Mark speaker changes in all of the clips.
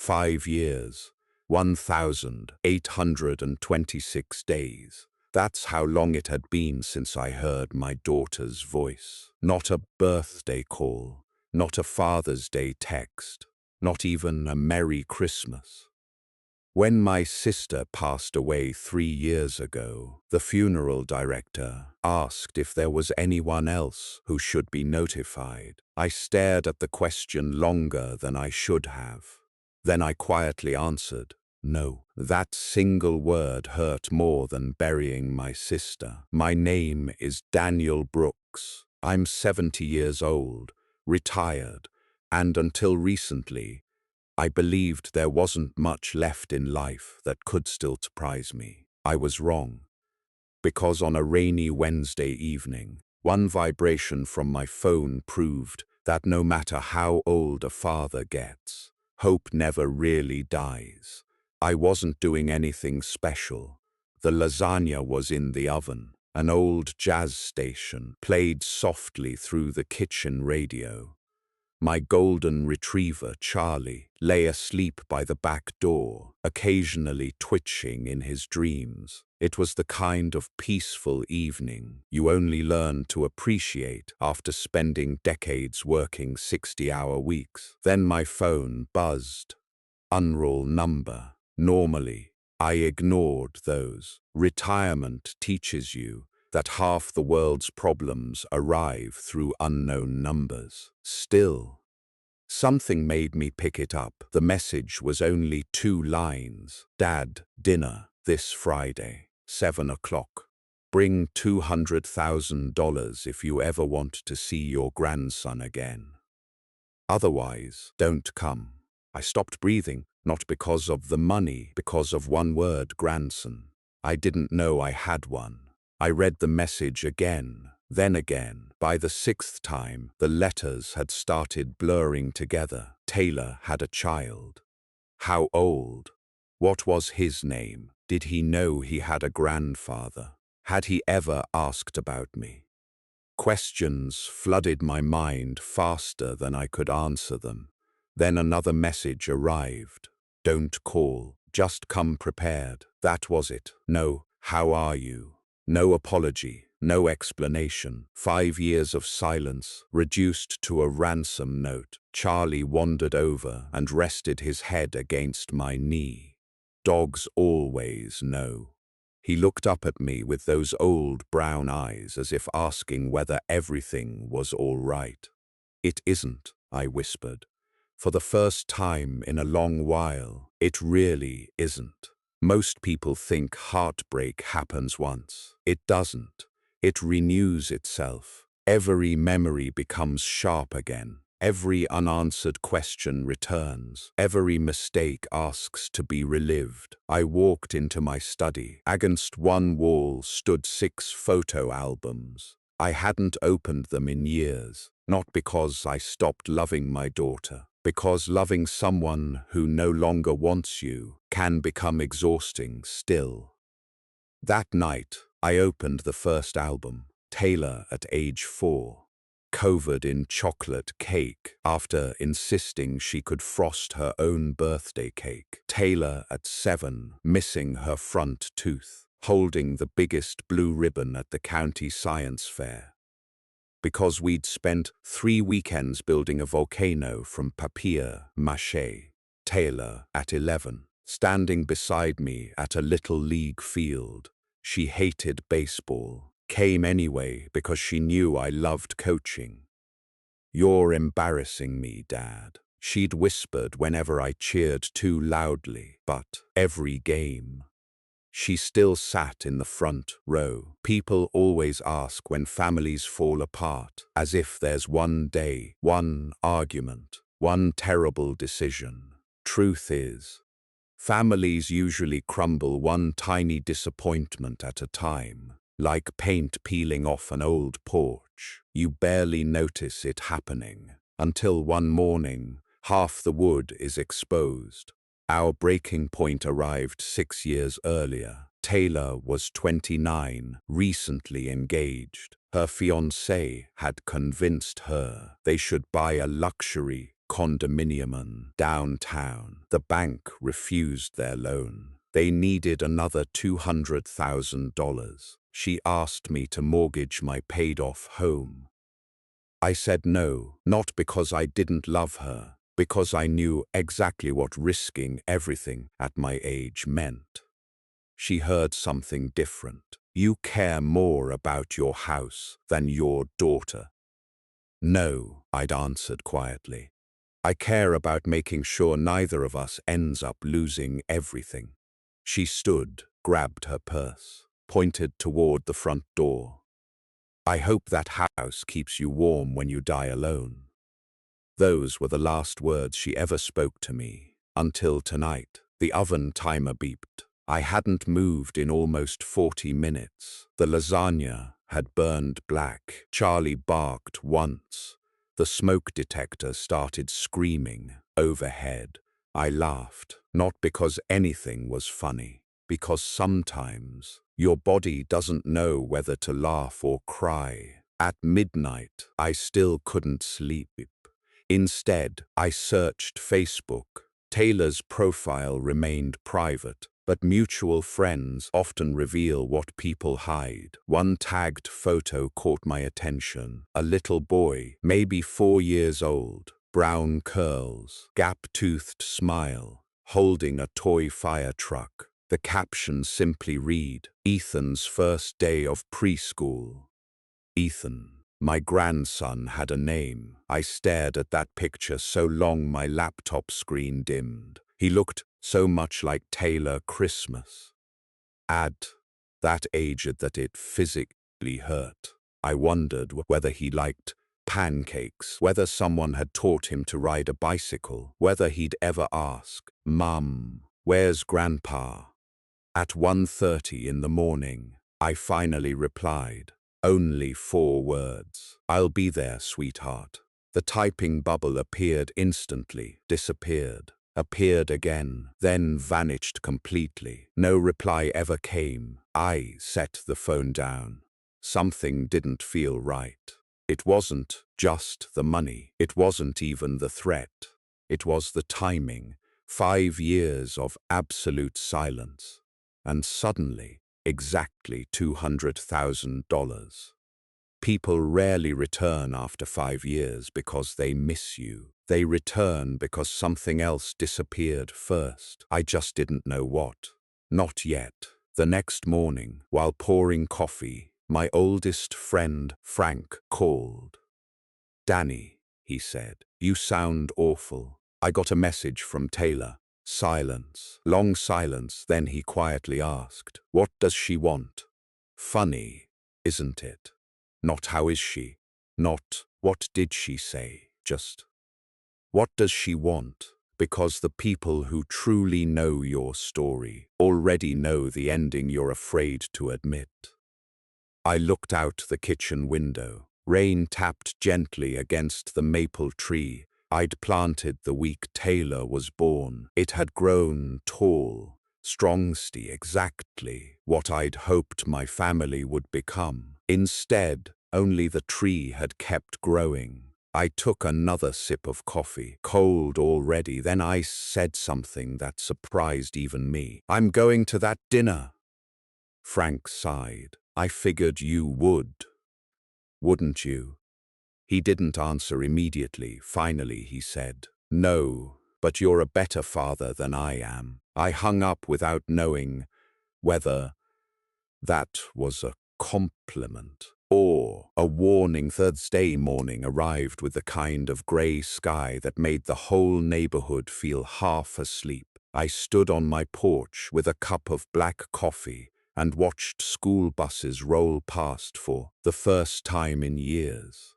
Speaker 1: 5 years, 1,826 days. That's how long it had been since I heard my daughter's voice. Not a birthday call, not a Father's Day text, not even a Merry Christmas. When my sister passed away 3 years ago, the funeral director asked if there was anyone else who should be notified. I stared at the question longer than I should have. Then I quietly answered, no. That single word hurt more than burying my sister. My name is Daniel Brooks. I'm 70 years old, retired, and until recently, I believed there wasn't much left in life that could still surprise me. I was wrong, because on a rainy Wednesday evening, one vibration from my phone proved that no matter how old a father gets, hope never really dies. I wasn't doing anything special. The lasagna was in the oven. An old jazz station played softly through the kitchen radio. My golden retriever, Charlie, lay asleep by the back door, occasionally twitching in his dreams. It was the kind of peaceful evening you only learn to appreciate after spending decades working 60-hour weeks. Then my phone buzzed. Unroll number. Normally, I ignored those. Retirement teaches you that half the world's problems arrive through unknown numbers. Still, something made me pick it up. The message was only 2 lines. Dad, dinner this Friday, 7 o'clock. Bring $200,000 if you ever want to see your grandson again. Otherwise, don't come. I stopped breathing, not because of the money, because of one word, grandson. I didn't know I had one. I read the message again, then again. By the 6th time, the letters had started blurring together. Taylor had a child. How old? What was his name? Did he know he had a grandfather? Had he ever asked about me? Questions flooded my mind faster than I could answer them. Then another message arrived. Don't call, just come prepared. That was it. No, how are you? No apology, no explanation. 5 years of silence, reduced to a ransom note. Charlie wandered over and rested his head against my knee. Dogs always know. He looked up at me with those old brown eyes as if asking whether everything was all right. It isn't, I whispered. For the first time in a long while, it really isn't. Most people think heartbreak happens once. It doesn't. It renews itself. Every memory becomes sharp again. Every unanswered question returns. Every mistake asks to be relived. I walked into my study. Against one wall stood 6 photo albums. I hadn't opened them in years, not because I stopped loving my daughter, because loving someone who no longer wants you can become exhausting still. That night, I opened the first album, Taylor at age 4, covered in chocolate cake after insisting she could frost her own birthday cake. Taylor at 7, missing her front tooth, holding the biggest blue ribbon at the county science fair. Because we'd spent 3 weekends building a volcano from papier-mâché. Taylor at 11, standing beside me at a little league field. She hated baseball, came anyway because she knew I loved coaching. You're embarrassing me, Dad, she'd whispered whenever I cheered too loudly, but every game. She still sat in the front row. People always ask when families fall apart, as if there's one day, one argument, one terrible decision. Truth is, families usually crumble one tiny disappointment at a time, like paint peeling off an old porch. You barely notice it happening, until one morning, half the wood is exposed. Our breaking point arrived 6 years earlier. Taylor was 29, recently engaged. Her fiancé had convinced her they should buy a luxury condominium downtown. The bank refused their loan. They needed another $200,000. She asked me to mortgage my paid-off home. I said no, not because I didn't love her, because I knew exactly what risking everything at my age meant. She heard something different. You care more about your house than your daughter. No, I'd answered quietly. I care about making sure neither of us ends up losing everything. She stood, grabbed her purse, pointed toward the front door. I hope that house keeps you warm when you die alone. Those were the last words she ever spoke to me. Until tonight, the oven timer beeped. I hadn't moved in almost 40 minutes. The lasagna had burned black. Charlie barked once. The smoke detector started screaming. Overhead, I laughed, not because anything was funny, because sometimes your body doesn't know whether to laugh or cry. At midnight, I still couldn't sleep. Instead, I searched Facebook. Taylor's profile remained private, but mutual friends often reveal what people hide. One tagged photo caught my attention. A little boy, maybe 4 years old, brown curls, gap-toothed smile, holding a toy fire truck. The caption simply read, "Ethan's first day of preschool." Ethan. My grandson had a name. I stared at that picture so long my laptop screen dimmed. He looked so much like Taylor Christmas. At that age that it physically hurt. I wondered whether he liked pancakes, whether someone had taught him to ride a bicycle, whether he'd ever ask, "Mum, where's Grandpa?" At 1:30 in the morning, I finally replied. Only 4 words. "I'll be there, sweetheart." The typing bubble appeared instantly, disappeared, appeared again, then vanished completely. No reply ever came. I set the phone down. Something didn't feel right. It wasn't just the money. It wasn't even the threat. It was the timing. 5 years of absolute silence. And suddenly, exactly $200,000. People rarely return after 5 years because they miss you. They return because something else disappeared first. I just didn't know what. Not yet. The next morning, while pouring coffee, my oldest friend, Frank, called. "Danny," he said, "you sound awful. I got a message from Taylor." Silence. Long silence, then he quietly asked, "What does she want?" Funny, isn't it? Not "how is she?" Not "what did she say?" Just, "what does she want?" Because the people who truly know your story already know the ending you're afraid to admit. I looked out the kitchen window. Rain tapped gently against the maple tree I'd planted the week Taylor was born. It had grown tall, strong-sty, exactly what I'd hoped my family would become. Instead, only the tree had kept growing. I took another sip of coffee, cold already, then I said something that surprised even me. "I'm going to that dinner." Frank sighed. "I figured you would. Wouldn't you?" He didn't answer immediately. Finally, he said, "No, but you're a better father than I am." I hung up without knowing whether that was a compliment or a warning. Thursday morning arrived with the kind of grey sky that made the whole neighborhood feel half asleep. I stood on my porch with a cup of black coffee and watched school buses roll past for the first time in years.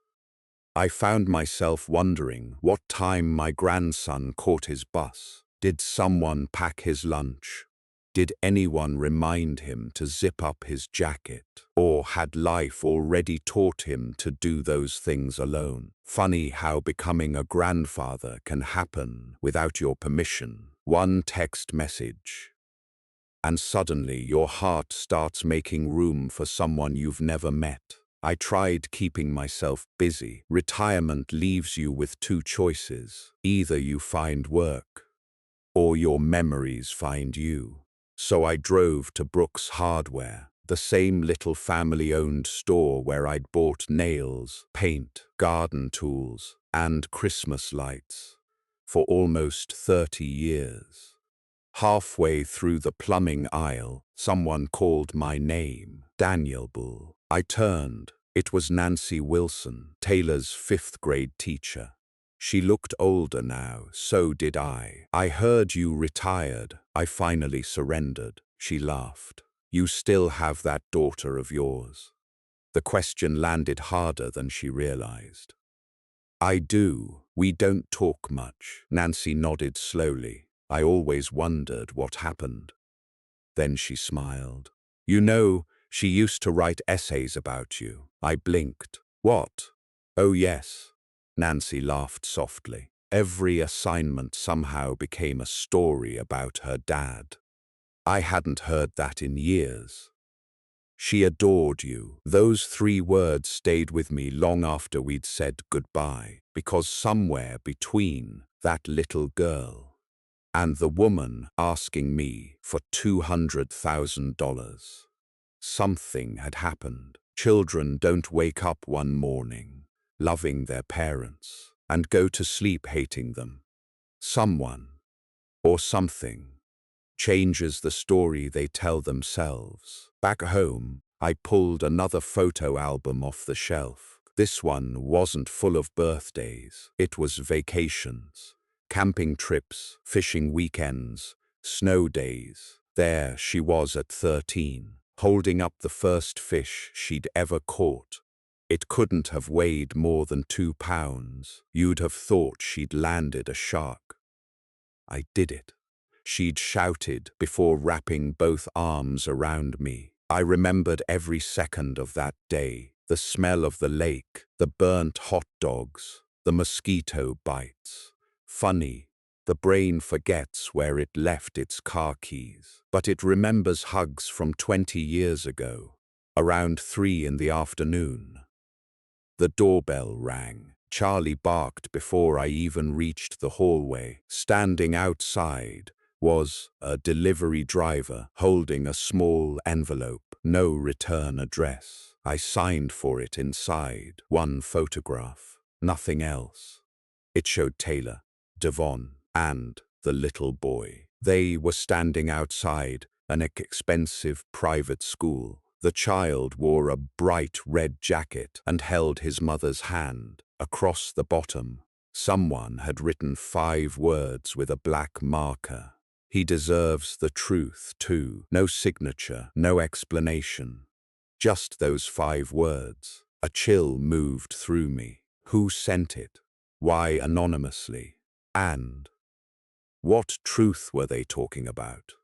Speaker 1: I found myself wondering what time my grandson caught his bus. Did someone pack his lunch? Did anyone remind him to zip up his jacket? Or had life already taught him to do those things alone? Funny how becoming a grandfather can happen without your permission. One text message, and suddenly your heart starts making room for someone you've never met. I tried keeping myself busy. Retirement leaves you with two choices. Either you find work, or your memories find you. So I drove to Brooks Hardware, the same little family-owned store where I'd bought nails, paint, garden tools, and Christmas lights for almost 30 years. Halfway through the plumbing aisle, someone called my name, Daniel Bull. I turned. It was Nancy Wilson, Taylor's fifth-grade teacher. She looked older now, so did I. I heard you retired. I finally surrendered. She laughed. You still have that daughter of yours. The question landed harder than she realized. I do. We don't talk much. Nancy nodded slowly. I always wondered what happened. Then she smiled. You know, she used to write essays about you. I blinked. What? Oh yes. Nancy laughed softly. Every assignment somehow became a story about her dad. I hadn't heard that in years. She adored you. Those 3 words stayed with me long after we'd said goodbye, because somewhere between that little girl and the woman asking me for $200,000, something had happened. Children don't wake up one morning loving their parents and go to sleep hating them. Someone, or something, changes the story they tell themselves. Back home, I pulled another photo album off the shelf. This one wasn't full of birthdays. It was vacations, camping trips, fishing weekends, snow days. There she was at 13, holding up the first fish she'd ever caught. It couldn't have weighed more than 2 pounds. You'd have thought she'd landed a shark. I did it. She'd shouted before wrapping both arms around me. I remembered every second of that day, the smell of the lake, the burnt hot dogs, the mosquito bites. Funny, the brain forgets where it left its car keys, but it remembers hugs from 20 years ago, around 3 in the afternoon. The doorbell rang. Charlie barked before I even reached the hallway. Standing outside was a delivery driver holding a small envelope, no return address. I signed for it inside. 1 photograph, nothing else. It showed Taylor, Devon, and the little boy. They were standing outside an expensive private school. The child wore a bright red jacket and held his mother's hand. Across the bottom, someone had written 5 words with a black marker. He deserves the truth, too. No signature, no explanation. Just those 5 words. A chill moved through me. Who sent it? Why anonymously? And what truth were they talking about?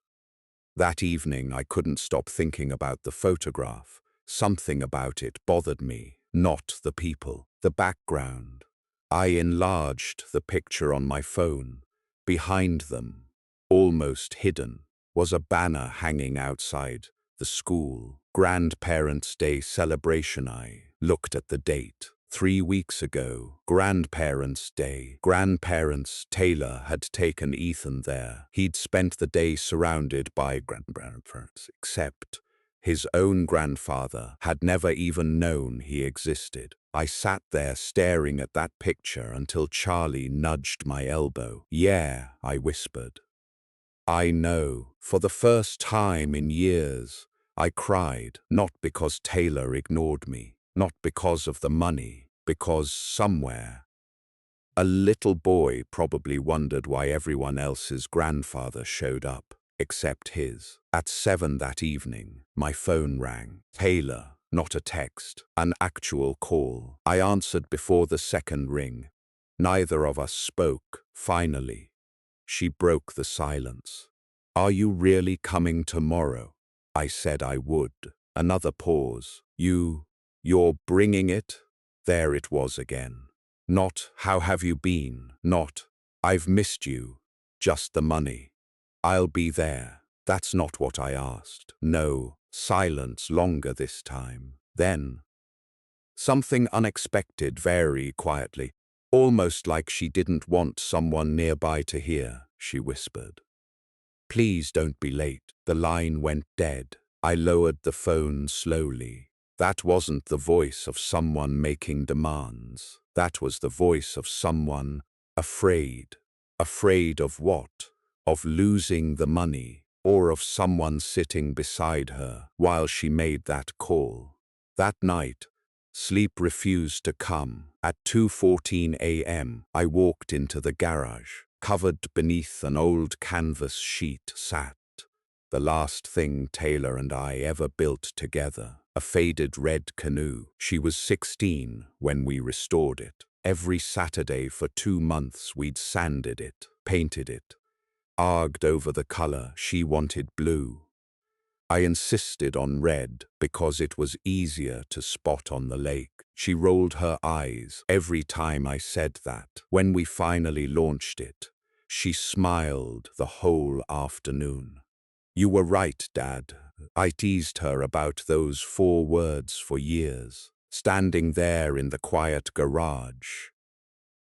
Speaker 1: That evening, I couldn't stop thinking about the photograph. Something about it bothered me, not the people, the background. I enlarged the picture on my phone. Behind them, almost hidden, was a banner hanging outside the school. Grandparents' Day celebration. I looked at the date. 3 weeks ago, Grandparents' Day. Grandparents. Taylor had taken Ethan there. He'd spent the day surrounded by grandparents, except his own grandfather had never even known he existed. I sat there staring at that picture until Charlie nudged my elbow. Yeah, I whispered. I know. For the first time in years, I cried, not because Taylor ignored me, not because of the money, because somewhere, a little boy probably wondered why everyone else's grandfather showed up, except his. At 7 that evening, my phone rang. Taylor, not a text, an actual call. I answered before the second ring. Neither of us spoke. Finally, she broke the silence. Are you really coming tomorrow? I said I would. Another pause. You're bringing it? There it was again. Not, how have you been? Not, I've missed you. Just the money. I'll be there. That's not what I asked. No, silence longer this time. Then, Something unexpected, very quietly, almost like she didn't want someone nearby to hear, she whispered. Please don't be late. The line went dead. I lowered the phone slowly. That wasn't the voice of someone making demands. That was the voice of someone afraid. Afraid of what? Of losing the money, or of someone sitting beside her while she made that call. That night, sleep refused to come. At 2:14 a.m., I walked into the garage. Covered beneath an old canvas sheet sat the last thing Taylor and I ever built together, a faded red canoe. She was 16 when we restored it. Every Saturday for 2 months we'd sanded it, painted it, argued over the color. She wanted blue. I insisted on red because it was easier to spot on the lake. She rolled her eyes every time I said that. When we finally launched it, she smiled the whole afternoon. You were right, Dad. I teased her about those 4 words for years, standing there in the quiet garage.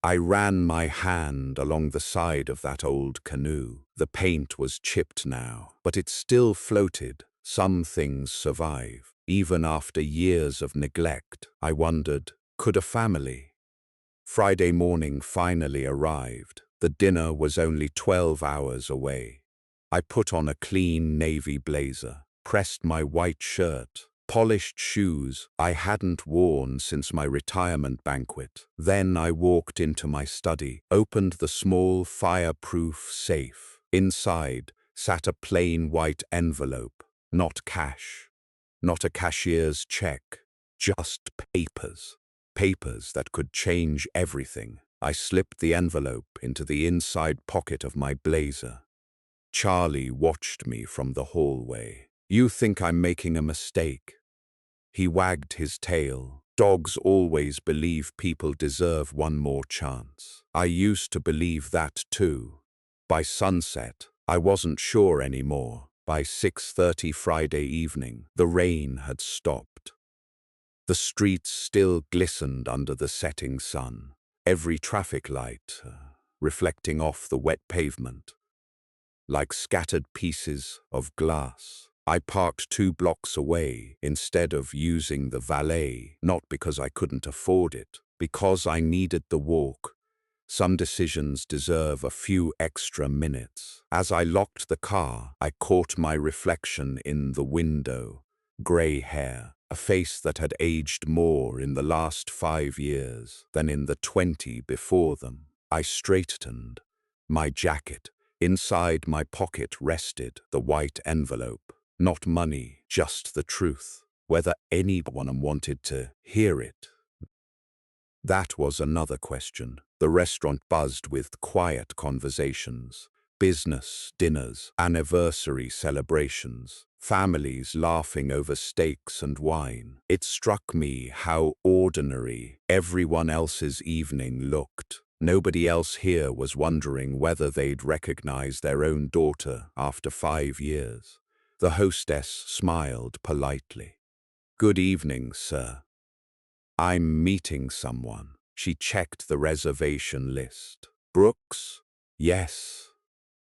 Speaker 1: I ran my hand along the side of that old canoe. The paint was chipped now, but it still floated. Some things survive. Even after years of neglect, I wondered, could a family? Friday morning finally arrived. The dinner was only 12 hours away. I put on a clean navy blazer, pressed my white shirt, polished shoes I hadn't worn since my retirement banquet. Then I walked into my study, opened the small fireproof safe. Inside sat a plain white envelope, not cash, not a cashier's check, just papers. Papers that could change everything. I slipped the envelope into the inside pocket of my blazer. Charlie watched me from the hallway. You think I'm making a mistake? He wagged his tail. Dogs always believe people deserve one more chance. I used to believe that too. By sunset, I wasn't sure anymore. By 6:30 Friday evening, the rain had stopped. The streets still glistened under the setting sun, every traffic light reflecting off the wet pavement, like scattered pieces of glass. I parked 2 blocks away instead of using the valet, not because I couldn't afford it, because I needed the walk. Some decisions deserve a few extra minutes. As I locked the car, I caught my reflection in the window. Grey hair, a face that had aged more in the last 5 years than in the 20 before them. I straightened. My jacket. Inside my pocket rested the white envelope. Not money, just the truth. Whether anyone wanted to hear it. That was another question. The restaurant buzzed with quiet conversations. Business dinners, anniversary celebrations, families laughing over steaks and wine. It struck me how ordinary everyone else's evening looked. Nobody else here was wondering whether they'd recognize their own daughter after 5 years. The hostess smiled politely. Good evening, sir. I'm meeting someone. She checked the reservation list. Brooks? Yes.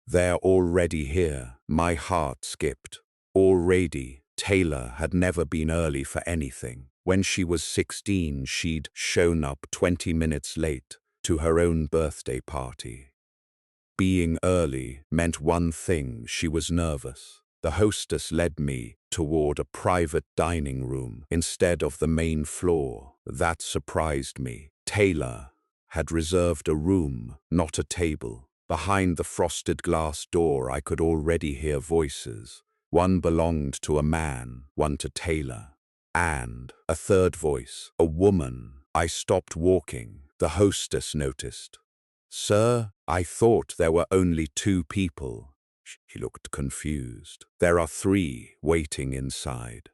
Speaker 1: They're already here. My heart skipped. Already, Taylor had never been early for anything. When she was 16, she'd shown up 20 minutes late to her own birthday party. Being early meant one thing: she was nervous. The hostess led me toward a private dining room instead of the main floor. That surprised me. Taylor had reserved a room, not a table. Behind the frosted glass door, I could already hear voices. One belonged to a man, one to Taylor. And a third voice, a woman. I stopped walking. The hostess noticed. Sir, I thought there were only 2 people. She looked confused. There are 3 waiting inside.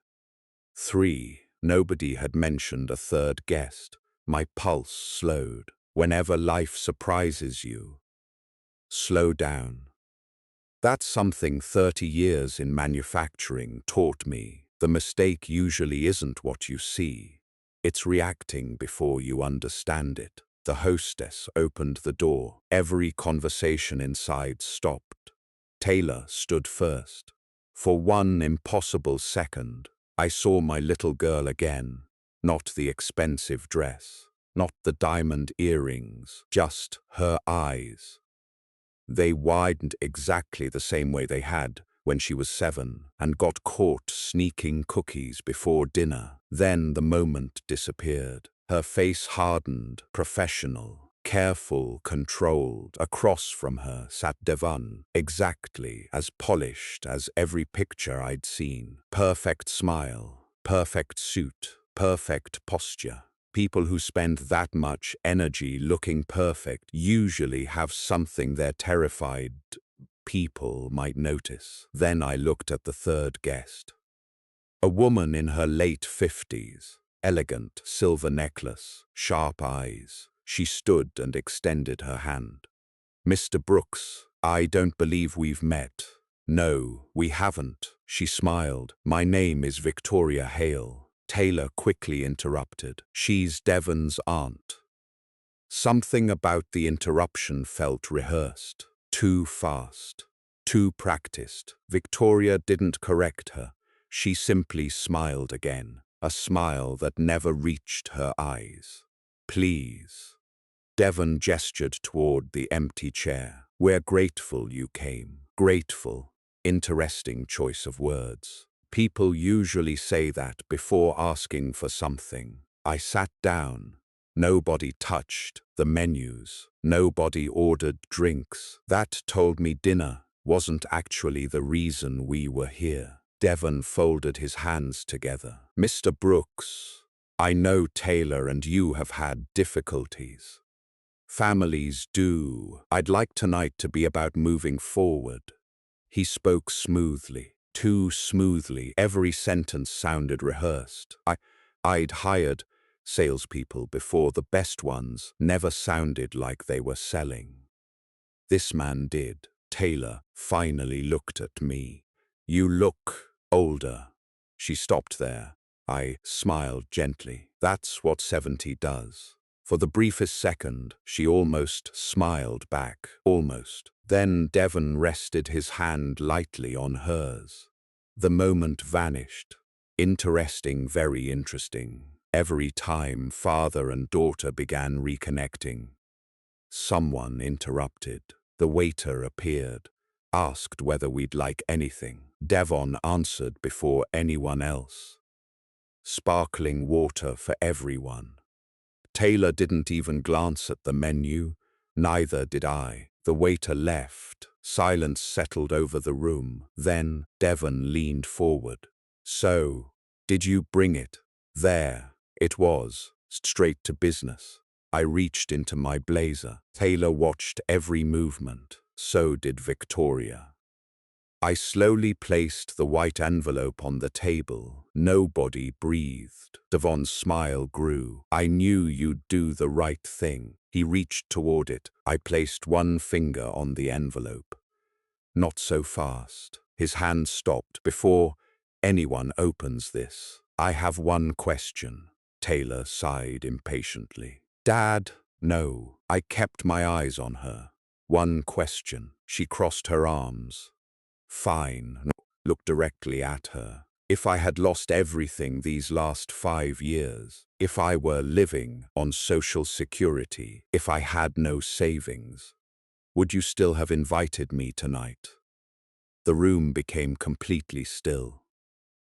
Speaker 1: 3. Nobody had mentioned a third guest. My pulse slowed. Whenever life surprises you, slow down. That's something 30 years in manufacturing taught me. The mistake usually isn't what you see. It's reacting before you understand it. The hostess opened the door. Every conversation inside stopped. Taylor stood first. For one impossible second, I saw my little girl again. Not the expensive dress, not the diamond earrings, just her eyes. They widened exactly the same way they had when she was 7 and got caught sneaking cookies before dinner. Then the moment disappeared. Her face hardened, professional, careful, controlled. Across from her sat Devon, exactly as polished as every picture I'd seen. Perfect smile, perfect suit, perfect posture. People who spend that much energy looking perfect usually have something they're terrified people might notice. Then I looked at the third guest. A woman in her late 50s, elegant silver necklace, sharp eyes. She stood and extended her hand. Mr. Brooks, I don't believe we've met. No, we haven't, she smiled. My name is Victoria Hale. Taylor quickly interrupted. She's Devon's aunt. Something about the interruption felt rehearsed, too fast, too practiced. Victoria didn't correct her. She simply smiled again, a smile that never reached her eyes. Please. Devon gestured toward the empty chair. We're grateful you came. Grateful. Interesting choice of words. People usually say that before asking for something. I sat down. Nobody touched the menus. Nobody ordered drinks. That told me dinner wasn't actually the reason we were here. Devon folded his hands together. Mr. Brooks, I know Taylor and you have had difficulties. Families do. I'd like tonight to be about moving forward. He spoke smoothly, too smoothly. Every sentence sounded rehearsed. I'd hired salespeople before. The best ones never sounded like they were selling. This man did. Taylor finally looked at me. You look older. She stopped there. I smiled gently. That's what 70 does. For the briefest second, she almost smiled back. Almost. Then Devon rested his hand lightly on hers. The moment vanished. Interesting, very interesting. Every time father and daughter began reconnecting, someone interrupted. The waiter appeared, asked whether we'd like anything. Devon answered before anyone else. Sparkling water for everyone. Taylor didn't even glance at the menu, neither did I. The waiter left. Silence settled over the room. Then Devon leaned forward. So, did you bring it? There, it was, straight to business. I reached into my blazer. Taylor watched every movement. So did Victoria. I slowly placed the white envelope on the table. Nobody breathed. Devon's smile grew. I knew you'd do the right thing. He reached toward it. I placed one finger on the envelope. Not so fast. His hand stopped. Before anyone opens this, I have one question. Taylor sighed impatiently. Dad, no. I kept my eyes on her. One question. She crossed her arms. Fine. Looked directly at her. If I had lost everything these last 5 years, if I were living on Social Security, if I had no savings, would you still have invited me tonight? The room became completely still.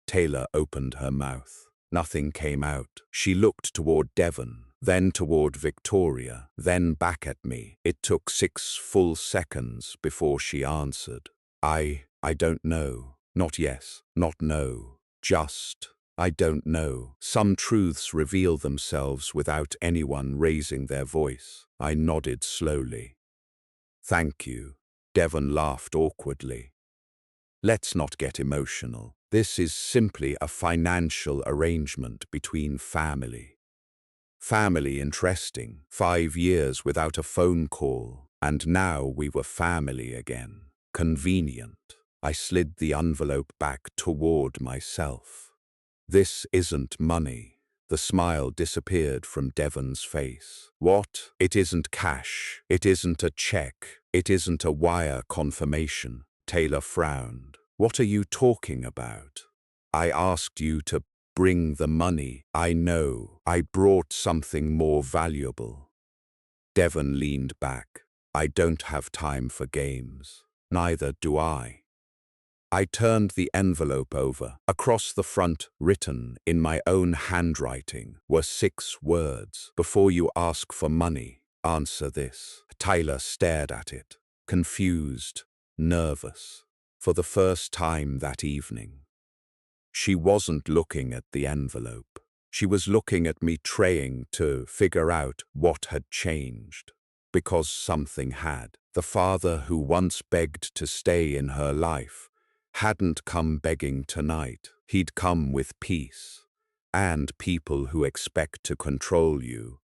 Speaker 1: Taylor opened her mouth. Nothing came out. She looked toward Devon, then toward Victoria, then back at me. It took 6 full seconds before she answered. I don't know. Not yes, not no. Just, I don't know. Some truths reveal themselves without anyone raising their voice. I nodded slowly. Thank you. Devon laughed awkwardly. Let's not get emotional. This is simply a financial arrangement between family. Family interesting. 5 years without a phone call, and now we were family again. Convenient. I slid the envelope back toward myself. This isn't money. The smile disappeared from Devon's face. What? It isn't cash. It isn't a check. It isn't a wire confirmation. Taylor frowned. What are you talking about? I asked you to bring the money. I know. I brought something more valuable. Devon leaned back. I don't have time for games. Neither do I. I turned the envelope over. Across the front, written in my own handwriting, were 6 words. Before you ask for money, answer this. Tyler stared at it, confused, nervous. For the first time that evening, she wasn't looking at the envelope. She was looking at me, trying to figure out what had changed. Because something had. The father who once begged to stay in her life hadn't come begging tonight. He'd come with peace. And people who expect to control you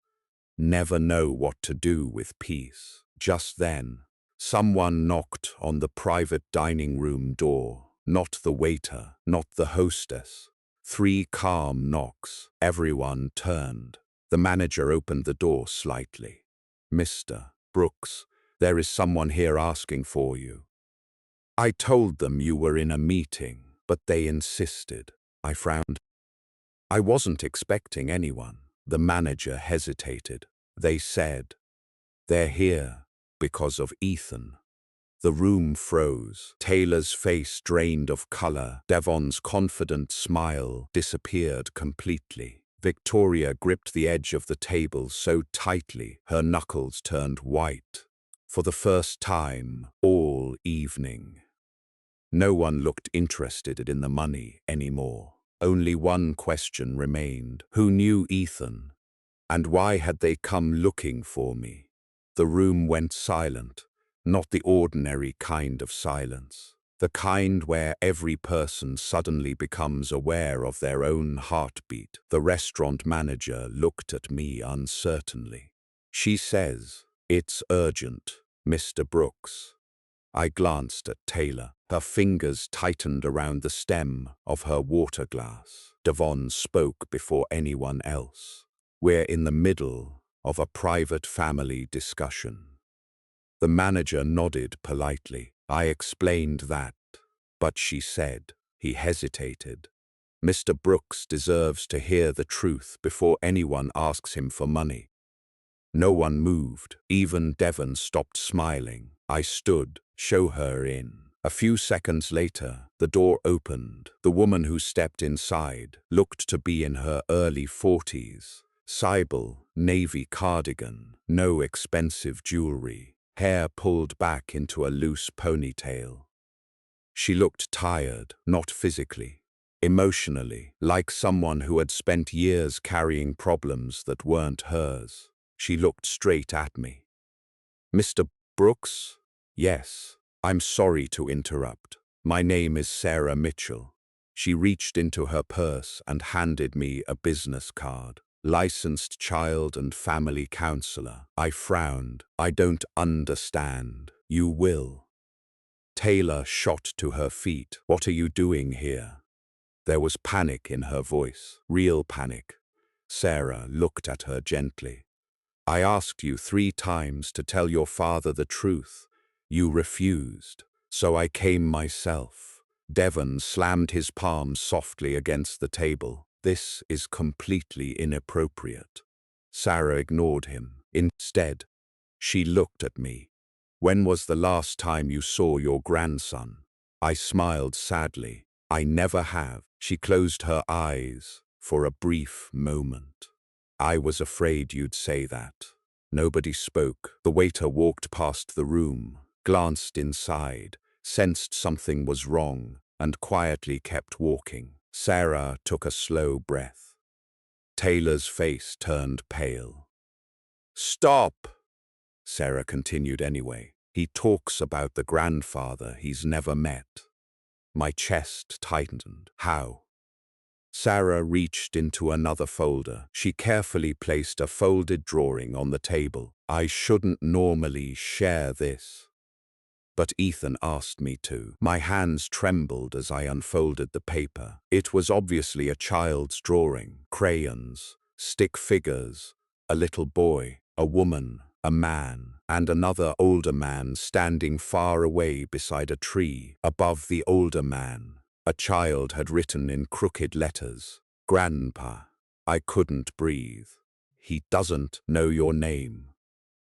Speaker 1: never know what to do with peace. Just then, someone knocked on the private dining room door. Not the waiter, not the hostess. 3 calm knocks. Everyone turned. The manager opened the door slightly. Mr. Brooks, there is someone here asking for you. I told them you were in a meeting, but they insisted. I frowned. I wasn't expecting anyone. The manager hesitated. They said, they're here because of Ethan. The room froze. Taylor's face drained of color. Devon's confident smile disappeared completely. Victoria gripped the edge of the table so tightly her knuckles turned white. For the first time all evening, no one looked interested in the money anymore. Only one question remained. Who knew Ethan? And why had they come looking for me? The room went silent, not the ordinary kind of silence. The kind where every person suddenly becomes aware of their own heartbeat. The restaurant manager looked at me uncertainly. She says, it's urgent, Mr. Brooks. I glanced at Taylor. Her fingers tightened around the stem of her water glass. Devon spoke before anyone else. We're in the middle of a private family discussion. The manager nodded politely. I explained that, but she said. He hesitated. Mr. Brooks deserves to hear the truth before anyone asks him for money. No one moved. Even Devon stopped smiling. I stood. Show her in. A few seconds later, the door opened. The woman who stepped inside looked to be in her early 40s. Sable, navy cardigan, no expensive jewelry, hair pulled back into a loose ponytail. She looked tired, not physically, emotionally, like someone who had spent years carrying problems that weren't hers. She looked straight at me. Mr. Brooks? Yes. I'm sorry to interrupt. My name is Sarah Mitchell. She reached into her purse and handed me a business card. Licensed child and family counselor. I frowned. I don't understand. You will. Taylor shot to her feet. What are you doing here? There was panic in her voice. Real panic. Sarah looked at her gently. I asked you 3 times to tell your father the truth. You refused. So I came myself. Devon slammed his palms softly against the table. This is completely inappropriate. Sarah ignored him. Instead, she looked at me. When was the last time you saw your grandson? I smiled sadly. I never have. She closed her eyes for a brief moment. I was afraid you'd say that. Nobody spoke. The waiter walked past the room, glanced inside, sensed something was wrong, and quietly kept walking. Sarah took a slow breath. Taylor's face turned pale. Stop! Sarah continued anyway. He talks about the grandfather he's never met. My chest tightened. How? Sarah reached into another folder. She carefully placed a folded drawing on the table. I shouldn't normally share this. but Ethan asked me to. My hands trembled as I unfolded the paper. It was obviously a child's drawing. Crayons, stick figures, a little boy, a woman, a man, and another older man standing far away beside a tree. Above the older man, a child had written in crooked letters, "Grandpa." I couldn't breathe. "He doesn't know your name,"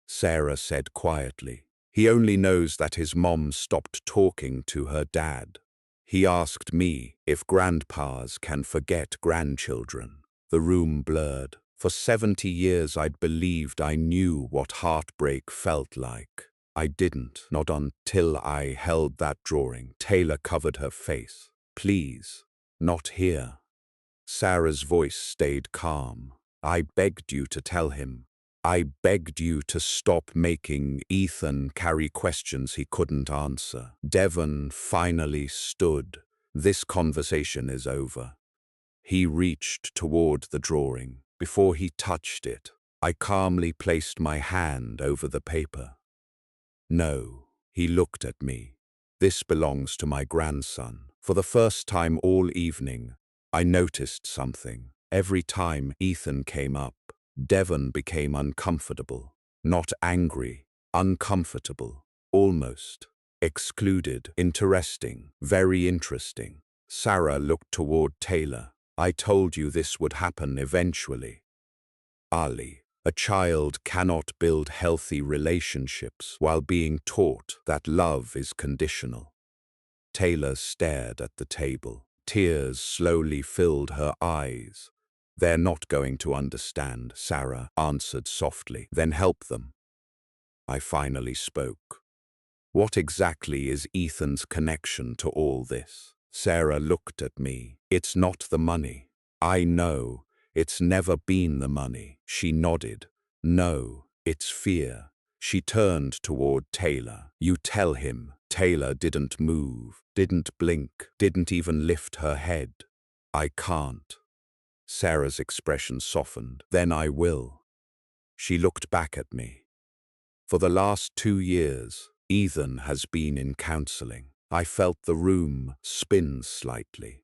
Speaker 1: Sarah said quietly. "He only knows that his mom stopped talking to her dad. He asked me if grandpas can forget grandchildren." The room blurred. For 70 years I'd believed I knew what heartbreak felt like. I didn't, not until I held that drawing. Taylor covered her face. "Please, not here." Sarah's voice stayed calm. "I begged you to tell him. I begged you to stop making Ethan carry questions he couldn't answer." Devon finally stood. "This conversation is over." He reached toward the drawing. Before he touched it, I calmly placed my hand over the paper. "No," he looked at me. "This belongs to my grandson." For the first time all evening, I noticed something. Every time Ethan came up, Devon became uncomfortable. Not angry, uncomfortable, almost excluded. "Interesting, very interesting." Sarah looked toward Taylor. "I told you this would happen eventually." Ali, a child cannot build healthy relationships while being taught that love is conditional. Taylor stared at the table. Tears slowly filled her eyes. "They're not going to understand," Sarah answered softly. "Then help them." I finally spoke. "What exactly is Ethan's connection to all this?" Sarah looked at me. "It's not the money." "I know. It's never been the money." She nodded. "No, it's fear." She turned toward Taylor. "You tell him." Taylor didn't move, didn't blink, didn't even lift her head. "I can't." Sarah's expression softened. "Then I will." She looked back at me. "For the last 2 years, Ethan has been in counseling." I felt the room spin slightly.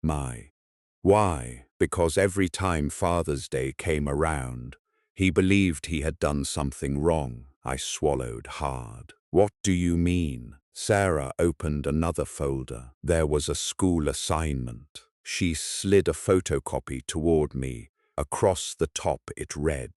Speaker 1: Why? Because every time Father's Day came around, he believed he had done something wrong. I swallowed hard. "What do you mean?" Sarah opened another folder. There was a school assignment. She slid a photocopy toward me. Across the top it read,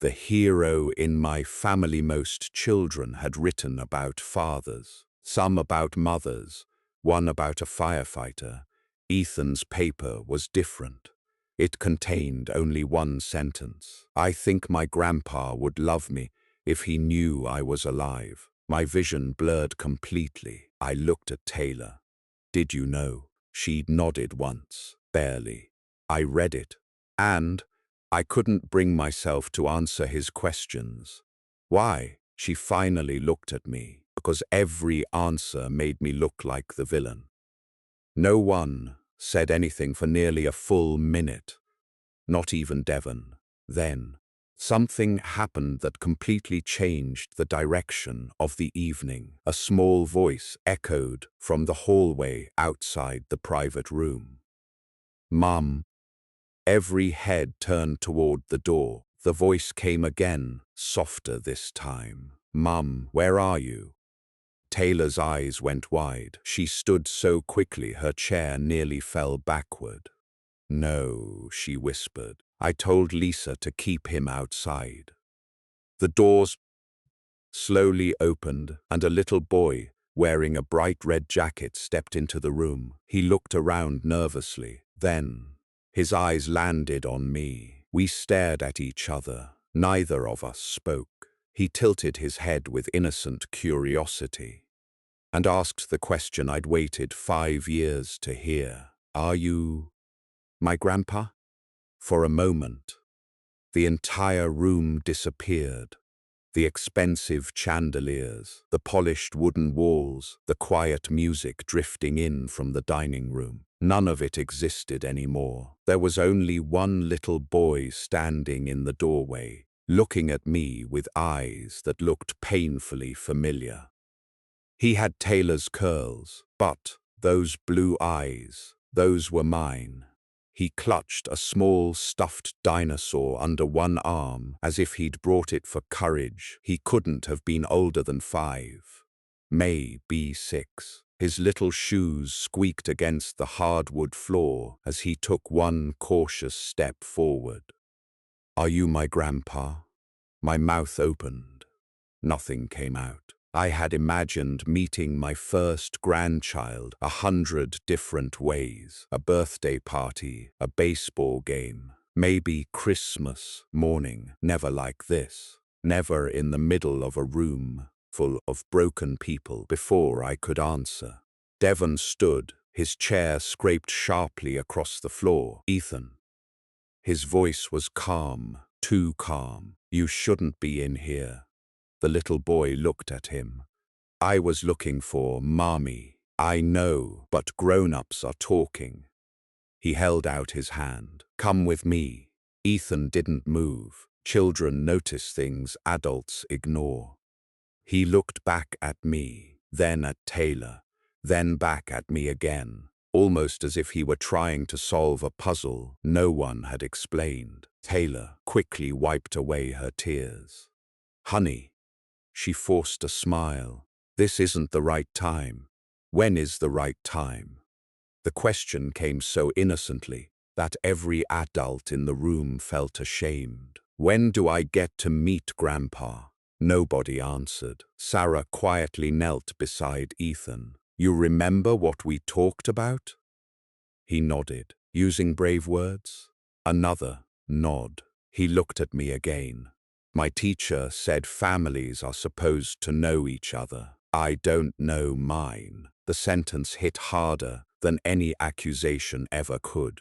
Speaker 1: "The hero in my family." Most children had written about fathers, some about mothers, one about a firefighter. Ethan's paper was different. It contained only one sentence. "I think my grandpa would love me if he knew I was alive." My vision blurred completely. I looked at Taylor. "Did you know?" She nodded once, barely. "I read it, and I couldn't bring myself to answer his questions." "Why?" She finally looked at me. "Because every answer made me look like the villain." No one said anything for nearly a full minute, not even Devon. Then, something happened that completely changed the direction of the evening. A small voice echoed from the hallway outside the private room. "Mum." Every head turned toward the door. The voice came again, softer this time. "Mum, where are you?" Taylor's eyes went wide. She stood so quickly her chair nearly fell backward. "No," she whispered. "I told Lisa to keep him outside." The doors slowly opened, and a little boy, wearing a bright red jacket, stepped into the room. He looked around nervously. Then, his eyes landed on me. We stared at each other. Neither of us spoke. He tilted his head with innocent curiosity and asked the question I'd waited 5 years to hear. "Are you my grandpa?" For a moment, the entire room disappeared. The expensive chandeliers, the polished wooden walls, the quiet music drifting in from the dining room. None of it existed anymore. There was only one little boy standing in the doorway, looking at me with eyes that looked painfully familiar. He had Taylor's curls, but those blue eyes, those were mine. He clutched a small stuffed dinosaur under one arm as if he'd brought it for courage. He couldn't have been older than 5. Maybe 6. His little shoes squeaked against the hardwood floor as he took one cautious step forward. "Are you my grandpa?" My mouth opened. Nothing came out. I had imagined meeting my first grandchild 100 different ways. A birthday party, a baseball game, maybe Christmas morning. Never like this. Never in the middle of a room full of broken people. Before I could answer, Devon stood, his chair scraped sharply across the floor. "Ethan." His voice was calm, too calm. "You shouldn't be in here." The little boy looked at him. "I was looking for Mommy." "I know, but grown-ups are talking." He held out his hand. "Come with me." Ethan didn't move. Children notice things adults ignore. He looked back at me, then at Taylor, then back at me again, almost as if he were trying to solve a puzzle no one had explained. Taylor quickly wiped away her tears. "Honey." She forced a smile. "This isn't the right time." "When is the right time?" The question came so innocently that every adult in the room felt ashamed. "When do I get to meet Grandpa?" Nobody answered. Sarah quietly knelt beside Ethan. "You remember what we talked about?" He nodded. "Using brave words?" Another nod. He looked at me again. "My teacher said families are supposed to know each other. I don't know mine." The sentence hit harder than any accusation ever could.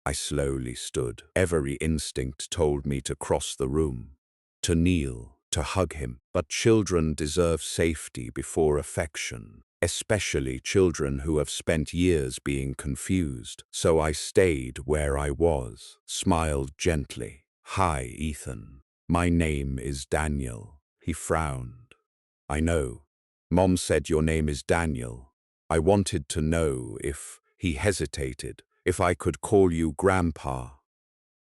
Speaker 1: I slowly stood. Every instinct told me to cross the room, to kneel, to hug him. But children deserve safety before affection, especially children who have spent years being confused. So I stayed where I was, smiled gently. "Hi, Ethan. My name is Daniel." He frowned. "I know. Mom said your name is Daniel. I wanted to know if," he hesitated, "if I could call you Grandpa."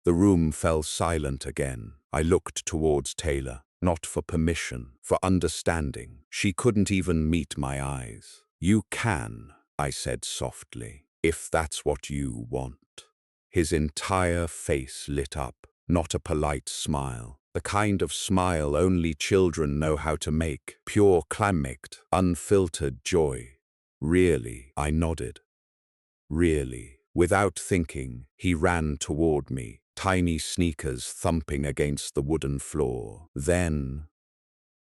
Speaker 1: The room fell silent again. I looked towards Taylor, not for permission, for understanding. She couldn't even meet my eyes. "You can," I said softly, "if that's what you want." His entire face lit up, not a polite smile. The kind of smile only children know how to make. Pure climate, unfiltered joy. "Really?" I nodded. "Really?" Without thinking, he ran toward me, tiny sneakers thumping against the wooden floor. Then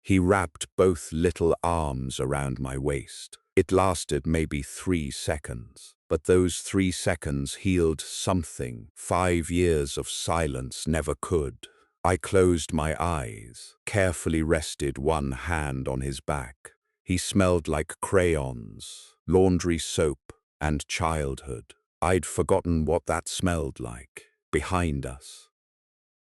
Speaker 1: he wrapped both little arms around my waist. It lasted maybe 3 seconds, but those 3 seconds healed something 5 years of silence never could. I closed my eyes, carefully rested one hand on his back. He smelled like crayons, laundry soap, and childhood. I'd forgotten what that smelled like. Behind us,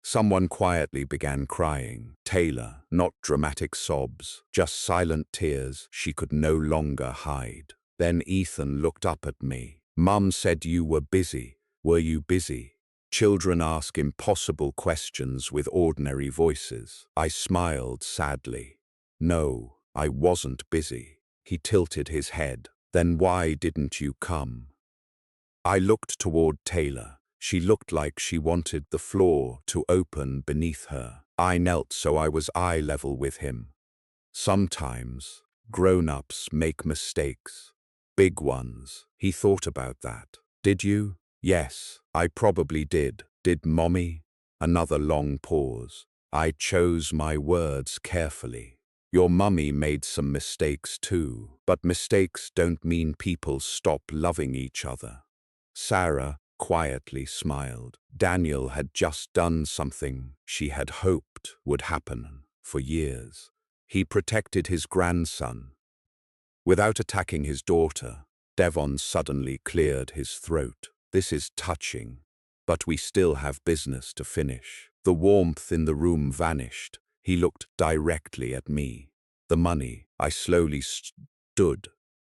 Speaker 1: someone quietly began crying. Taylor, not dramatic sobs, just silent tears she could no longer hide. Then Ethan looked up at me. "Mum said you were busy. Were you busy?" Children ask impossible questions with ordinary voices. I smiled sadly. "No, I wasn't busy." He tilted his head. "Then why didn't you come?" I looked toward Taylor. She looked like she wanted the floor to open beneath her. I knelt so I was eye level with him. "Sometimes grown-ups make mistakes. Big ones." He thought about that. "Did you?" "Yes, I probably did." "Did Mommy?" Another long pause. I chose my words carefully. "Your mummy made some mistakes too, but mistakes don't mean people stop loving each other." Sarah quietly smiled. Daniel had just done something she had hoped would happen for years. He protected his grandson. Without attacking his daughter, Devon suddenly cleared his throat. "This is touching, but we still have business to finish." The warmth in the room vanished. He looked directly at me. The money. I slowly stood.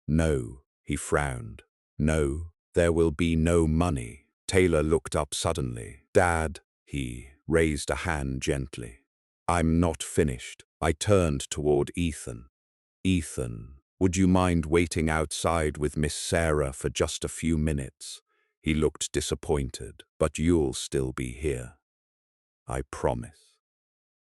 Speaker 1: No, he frowned. No, there will be no money. Taylor looked up suddenly. Dad, he raised a hand gently. I'm not finished. I turned toward Ethan. Ethan, would you mind waiting outside with Miss Sarah for just a few minutes? He looked disappointed. But you'll still be here. I promise.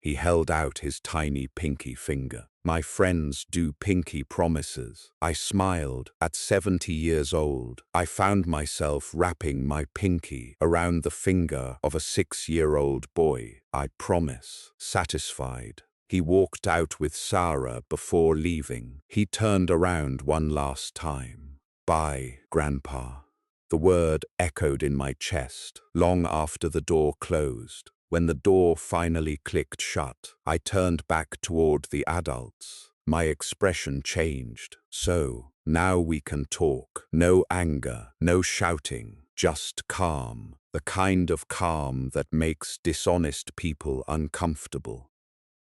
Speaker 1: He held out his tiny pinky finger. My friends do pinky promises. I smiled. At 70 years old, I found myself wrapping my pinky around the finger of a 6-year-old boy. I promise. Satisfied. He walked out with Sarah before leaving. He turned around one last time. Bye, Grandpa. The word echoed in my chest long after the door closed. When the door finally clicked shut, I turned back toward the adults. My expression changed. So, now we can talk. No anger, no shouting, just calm. The kind of calm that makes dishonest people uncomfortable.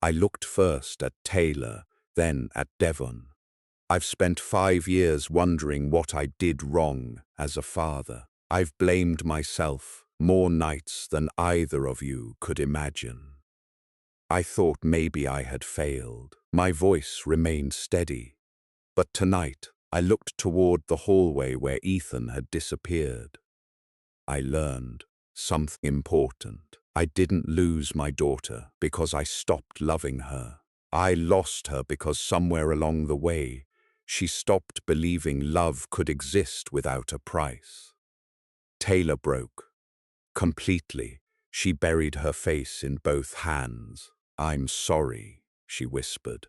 Speaker 1: I looked first at Taylor, then at Devon. I've spent 5 years wondering what I did wrong as a father. I've blamed myself more nights than either of you could imagine. I thought maybe I had failed. My voice remained steady. But tonight, I looked toward the hallway where Ethan had disappeared. I learned something important. I didn't lose my daughter because I stopped loving her. I lost her because somewhere along the way, she stopped believing love could exist without a price. Taylor broke. Completely, she buried her face in both hands. I'm sorry, she whispered.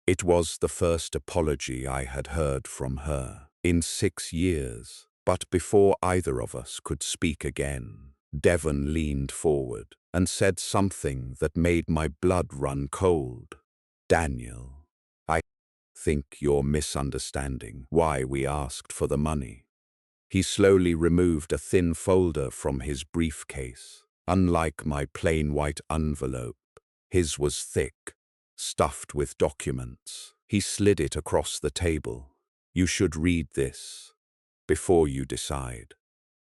Speaker 1: It was the first apology I had heard from her in 6 years. But before either of us could speak again, Devon leaned forward and said something that made my blood run cold. Daniel, I think you're misunderstanding why we asked for the money. He slowly removed a thin folder from his briefcase. Unlike my plain white envelope, his was thick, stuffed with documents. He slid it across the table. You should read this before you decide.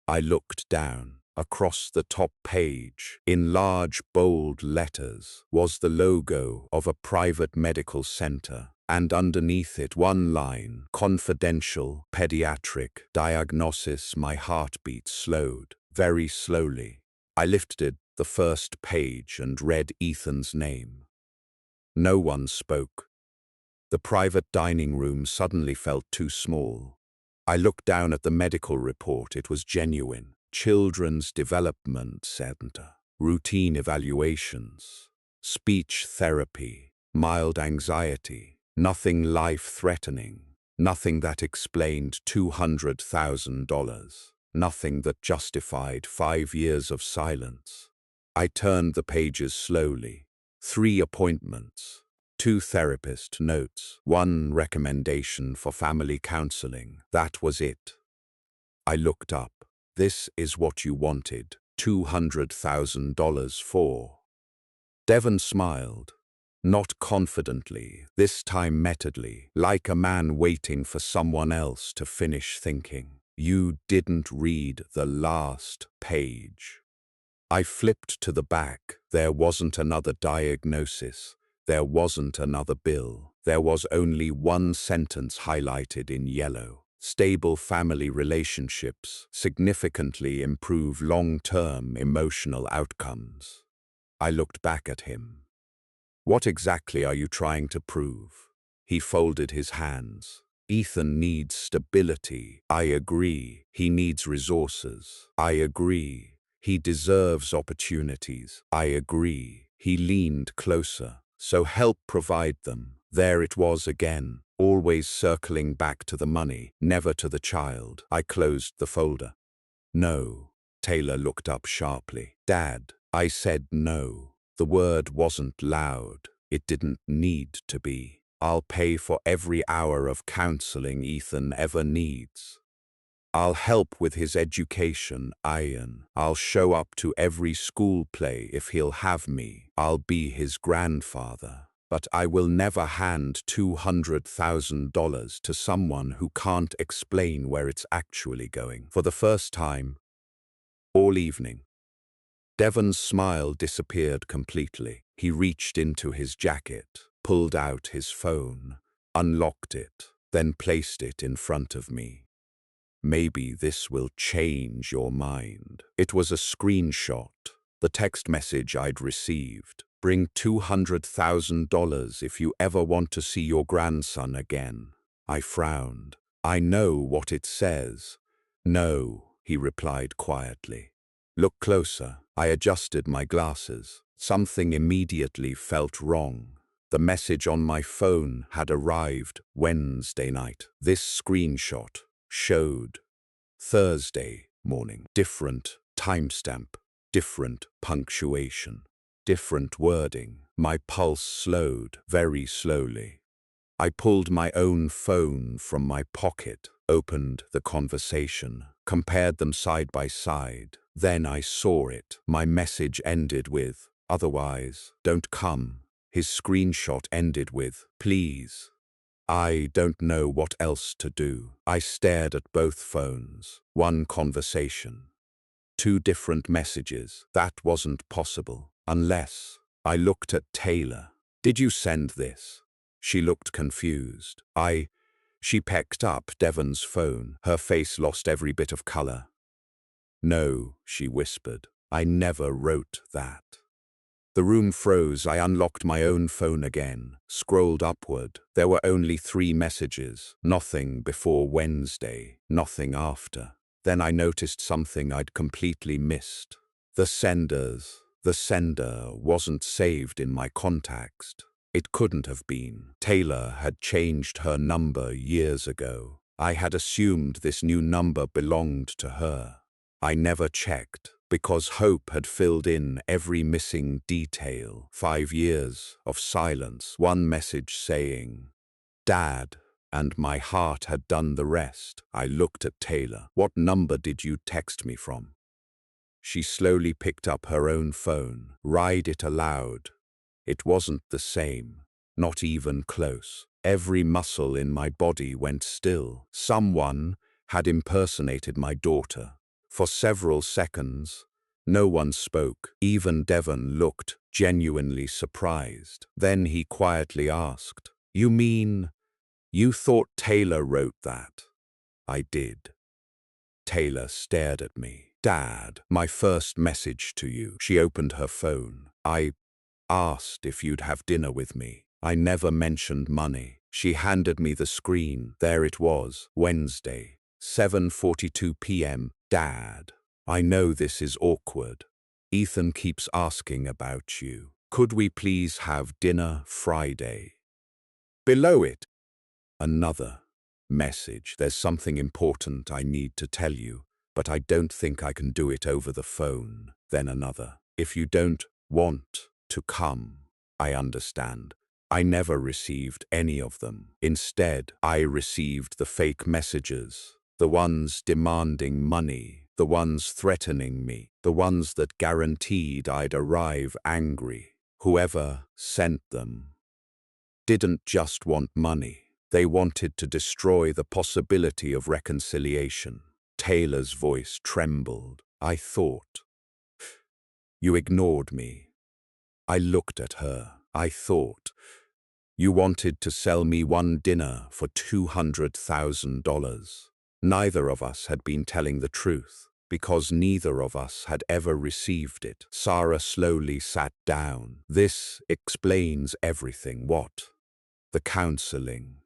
Speaker 1: I looked down. Across the top page, in large, bold letters, was the logo of a private medical center, and underneath it one line, confidential, pediatric, diagnosis. My heartbeat slowed, very slowly. I lifted the first page and read Ethan's name. No one spoke. The private dining room suddenly felt too small. I looked down at the medical report. It was genuine. Children's Development Center, routine evaluations, speech therapy, mild anxiety, nothing life-threatening, nothing that explained $200,000, nothing that justified 5 years of silence. I turned the pages slowly. 3 appointments, 2 therapist notes, 1 recommendation for family counseling. That was it. I looked up. This is what you wanted $200,000 for. Devon smiled, not confidently, this time methodly, like a man waiting for someone else to finish thinking. You didn't read the last page. I flipped to the back. There wasn't another diagnosis. There wasn't another bill. There was only one sentence highlighted in yellow. Stable family relationships significantly improve long-term emotional outcomes. I looked back at him. What exactly are you trying to prove? He folded his hands. Ethan needs stability. I agree. He needs resources. I agree. He deserves opportunities. I agree. He leaned closer. So help provide them. There it was again, always circling back to the money, never to the child. I closed the folder. No. Taylor looked up sharply. Dad, I said no. The word wasn't loud. It didn't need to be. I'll pay for every hour of counseling Ethan ever needs. I'll help with his education, Ian. I'll show up to every school play if he'll have me. I'll be his grandfather. but I will never hand $200,000 to someone who can't explain where it's actually going. For the first time all evening, Devon's smile disappeared completely. He reached into his jacket, pulled out his phone, unlocked it, then placed it in front of me. Maybe this will change your mind. It was a screenshot, the text message I'd received. Bring $200,000 if you ever want to see your grandson again. I frowned. I know what it says. No, he replied quietly. Look closer. I adjusted my glasses. Something immediately felt wrong. The message on my phone had arrived Wednesday night. This screenshot showed Thursday morning. Different timestamp, different punctuation, different wording. My pulse slowed very slowly. I pulled my own phone from my pocket, opened the conversation, compared them side by side. Then I saw it. My message ended with, "Otherwise, don't come." His screenshot ended with, "Please." I don't know what else to do. I stared at both phones. One conversation. Two different messages. That wasn't possible. Unless I looked at Taylor. Did you send this? She looked confused. She picked up Devon's phone. Her face lost every bit of color. No, she whispered. I never wrote that. The room froze. I unlocked my own phone again, scrolled upward. There were only 3 messages. Nothing before Wednesday, nothing after. Then I noticed something I'd completely missed. The sender wasn't saved in my contacts. It couldn't have been. Taylor had changed her number years ago. I had assumed this new number belonged to her. I never checked, because hope had filled in every missing detail. 5 years of silence, one message saying, "Dad," and my heart had done the rest. I looked at Taylor. What number did you text me from? She slowly picked up her own phone, read it aloud. It wasn't the same, not even close. Every muscle in my body went still. Someone had impersonated my daughter. For several seconds, no one spoke. Even Devon looked genuinely surprised. Then he quietly asked, "You mean you thought Taylor wrote that?" I did. Taylor stared at me. "Dad, my first message to you." She opened her phone. "I asked if you'd have dinner with me. I never mentioned money." She handed me the screen. There it was, Wednesday, 7:42 p.m. "Dad, I know this is awkward. Ethan keeps asking about you. Could we please have dinner Friday?" Below it, another message. "There's something important I need to tell you, but I don't think I can do it over the phone." Then another. "If you don't want to come, I understand." I never received any of them. Instead, I received the fake messages, the ones demanding money, the ones threatening me, the ones that guaranteed I'd arrive angry. Whoever sent them didn't just want money. They wanted to destroy the possibility of reconciliation. Taylor's voice trembled. "I thought you ignored me." I looked at her. "I thought you wanted to sell me one dinner for $200,000. Neither of us had been telling the truth, because neither of us had ever received it." Sarah slowly sat down. "This explains everything." "What?" "The counseling."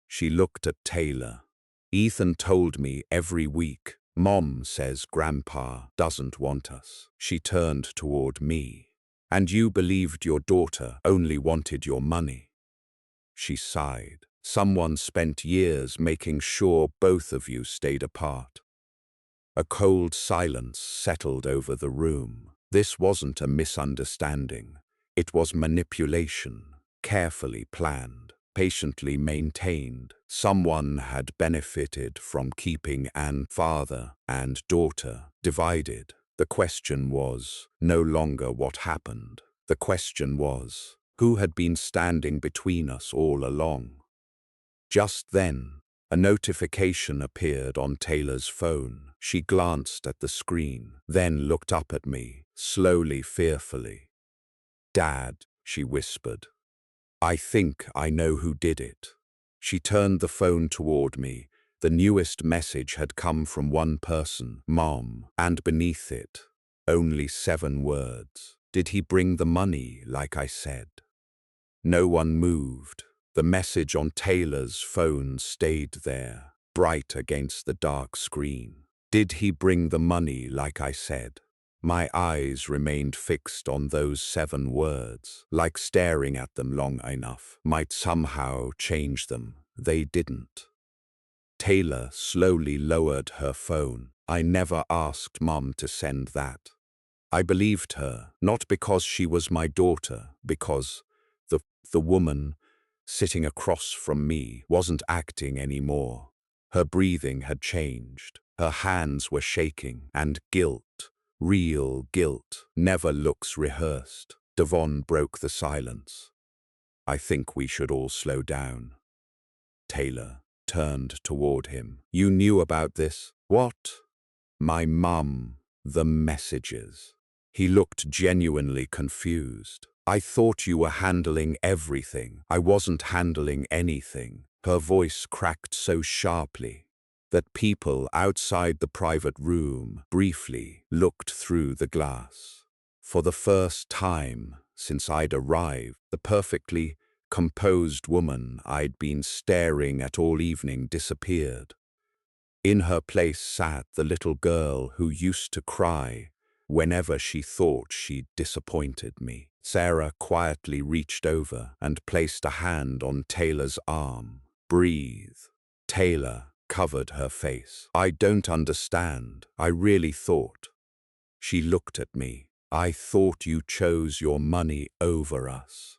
Speaker 1: She looked at Taylor. "Ethan told me every week, Mom says Grandpa doesn't want us." She turned toward me. "And you believed your daughter only wanted your money." She sighed. "Someone spent years making sure both of you stayed apart." A cold silence settled over the room. This wasn't a misunderstanding. It was manipulation, carefully planned, patiently maintained. Someone had benefited from keeping father and daughter divided. The question was no longer what happened. The question was, Who had been standing between us all along? Just then, a notification appeared on Taylor's phone. She glanced at the screen, then looked up at me, slowly, fearfully. "Dad," she whispered, "I think I know who did it." She turned the phone toward me. The newest message had come from one person, Mom, and beneath it, only 7 words. "Did he bring the money like I said?" No one moved. The message on Taylor's phone stayed there, bright against the dark screen. "Did he bring the money like I said?" My eyes remained fixed on those 7 words, like staring at them long enough might somehow change them. They didn't. Taylor slowly lowered her phone. "I never asked Mom to send that." I believed her, not because she was my daughter, because the woman sitting across from me wasn't acting anymore. Her breathing had changed. Her hands were shaking, and guilt, real guilt, never looks rehearsed. Devon broke the silence. "I think we should all slow down." Taylor turned toward him. "You knew about this?" "What?" "My mum, the messages." He looked genuinely confused. "I thought you were handling everything." "I wasn't handling anything." Her voice cracked so sharply that people outside the private room briefly looked through the glass. For the first time since I'd arrived, the perfectly composed woman I'd been staring at all evening disappeared. In her place sat the little girl who used to cry whenever she thought she'd disappointed me. Sarah quietly reached over and placed a hand on Taylor's arm. "Breathe." Taylor covered her face. "I don't understand. I really thought." She looked at me. "I thought you chose your money over us."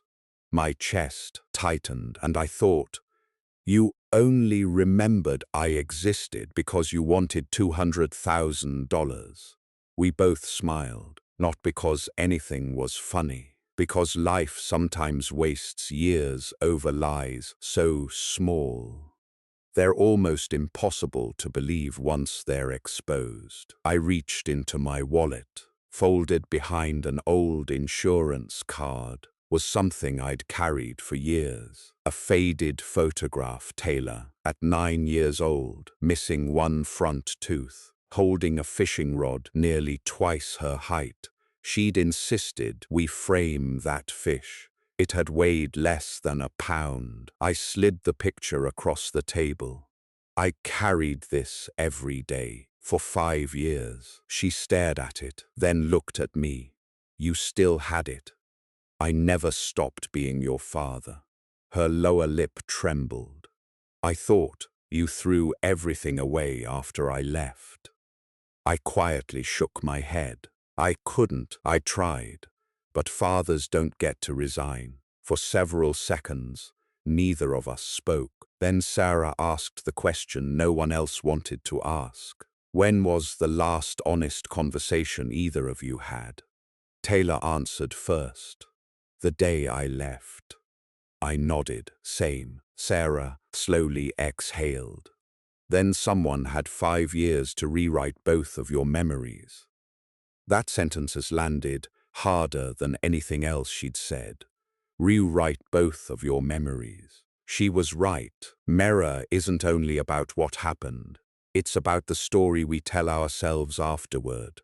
Speaker 1: My chest tightened, and I thought, "You only remembered I existed because you wanted $200,000. We both smiled, not because anything was funny, because life sometimes wastes years over lies so small. They're almost impossible to believe once they're exposed. I reached into my wallet. Folded behind an old insurance card was something I'd carried for years. A faded photograph Taylor, at 9 years old, missing one front tooth, holding a fishing rod nearly twice her height. She'd insisted we frame that fish. It had weighed less than a pound. I slid the picture across the table. "I carried this every day for 5 years. She stared at it, then looked at me. "You still had it." "I never stopped being your father." Her lower lip trembled. "I thought you threw everything away after I left." I quietly shook my head. "I couldn't. I tried. But fathers don't get to resign." For several seconds, neither of us spoke. Then Sarah asked the question no one else wanted to ask. "When was the last honest conversation either of you had?" Taylor answered first. "The day I left." I nodded. "Same." Sarah slowly exhaled. "Then someone had 5 years to rewrite both of your memories." That sentence has landed harder than anything else she'd said. Rewrite both of your memories. She was right. Mirror isn't only about what happened. It's about the story we tell ourselves afterward.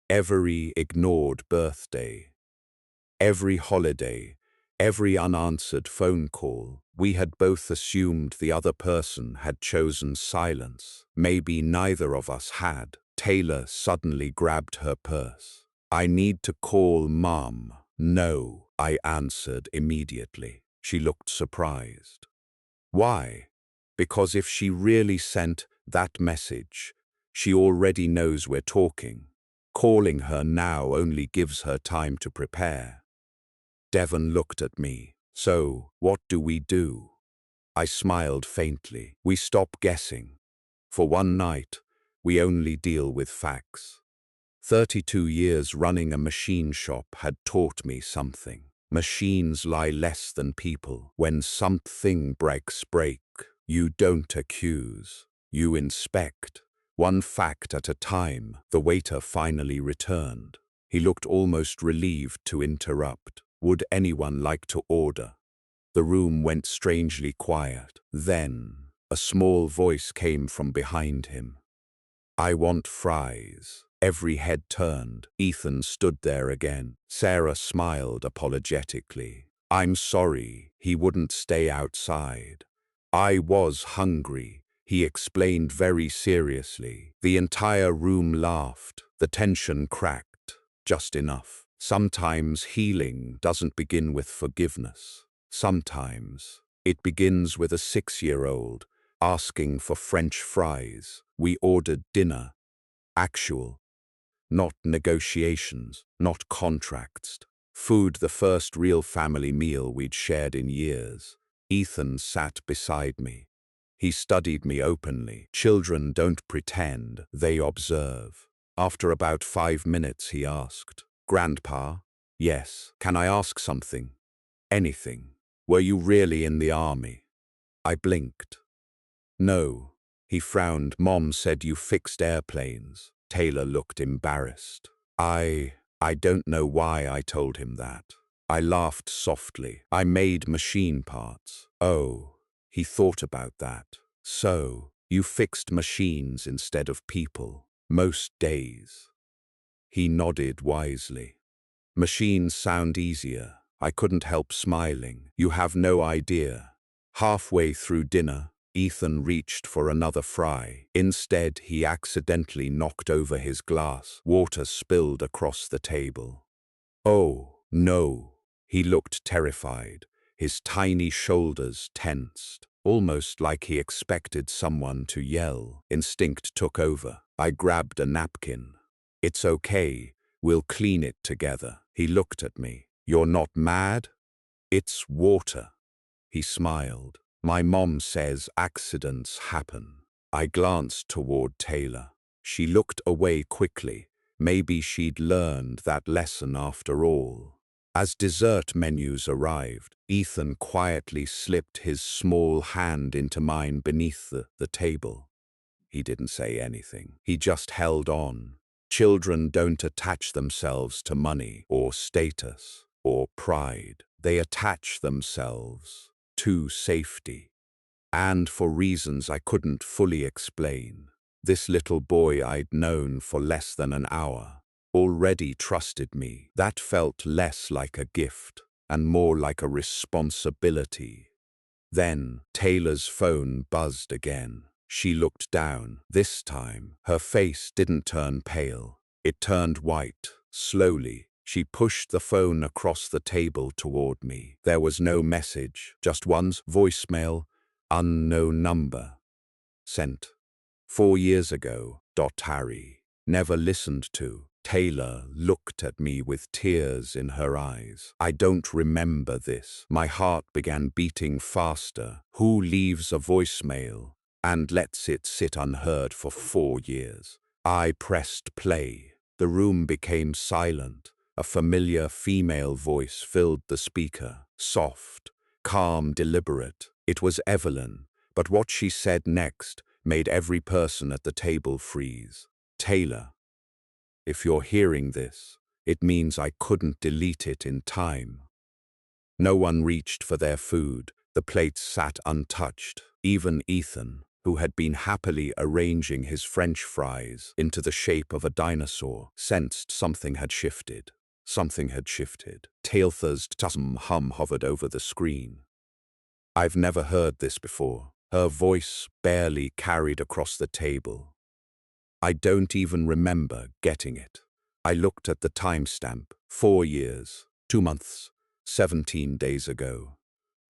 Speaker 1: Every ignored birthday, every holiday, every unanswered phone call, we had both assumed the other person had chosen silence. Maybe neither of us had. Taylor suddenly grabbed her purse. "I need to call Mom." "No," I answered immediately. She looked surprised. "Why?" "Because if she really sent that message, she already knows we're talking. Calling her now only gives her time to prepare." Devon looked at me. "So, what do we do?" I smiled faintly. "We stop guessing. For one night, we only deal with facts." 32 years running a machine shop had taught me something. Machines lie less than people. When something break, you don't accuse, you inspect. One fact at a time. The waiter finally returned. He looked almost relieved to interrupt. Would anyone like to order? The room went strangely quiet. Then, a small voice came from behind him. I want fries. Every head turned. Ethan stood there again. Sarah smiled apologetically. I'm sorry, he wouldn't stay outside. I was hungry, he explained very seriously. The entire room laughed. The tension cracked, just enough. Sometimes healing doesn't begin with forgiveness. Sometimes it begins with a 6-year-old asking for French fries. We ordered dinner. Actual, not negotiations, not contracts. Food, the first real family meal we'd shared in years. Ethan sat beside me. He studied me openly. Children don't pretend, they observe. After about 5 minutes, he asked, Grandpa? Yes. Can I ask something? Anything. Were you really in the army? I blinked. No. He frowned. Mom said you fixed airplanes. Taylor looked embarrassed. I don't know why I told him that. I laughed softly. I made machine parts. Oh, he thought about that. So, you fixed machines instead of people, most days. He nodded wisely. Machines sound easier. I couldn't help smiling. You have no idea. Halfway through dinner, Ethan reached for another fry. Instead, he accidentally knocked over his glass. Water spilled across the table. Oh, no. He looked terrified. His tiny shoulders tensed, almost like he expected someone to yell. Instinct took over. I grabbed a napkin. It's okay. We'll clean it together. He looked at me. You're not mad? It's water. He smiled. My mom says accidents happen. I glanced toward Taylor. She looked away quickly. Maybe she'd learned that lesson after all. As dessert menus arrived, Ethan quietly slipped his small hand into mine beneath the table. He didn't say anything. He just held on. Children don't attach themselves to money or status or pride. They attach themselves to safety. And for reasons I couldn't fully explain. This little boy I'd known for less than an hour already trusted me. That felt less like a gift and more like a responsibility. Then Taylor's phone buzzed again. She looked down. This time, her face didn't turn pale. It turned white. Slowly, she pushed the phone across the table toward me. There was no message, just one voicemail, unknown number. Sent. 4 years ago. Harry. Never listened to. Taylor looked at me with tears in her eyes. I don't remember this. My heart began beating faster. Who leaves a voicemail and lets it sit unheard for 4 years? I pressed play. The room became silent. A familiar female voice filled the speaker. Soft, calm, deliberate. It was Evelyn, but what she said next made every person at the table freeze. Taylor, if you're hearing this, it means I couldn't delete it in time. No one reached for their food. The plates sat untouched. Even Ethan, who had been happily arranging his French fries into the shape of a dinosaur, sensed something had shifted. Something had shifted. Taylor's hum hovered over the screen. I've never heard this before. Her voice barely carried across the table. I don't even remember getting it. I looked at the timestamp. 4 years, 2 months, 17 days ago.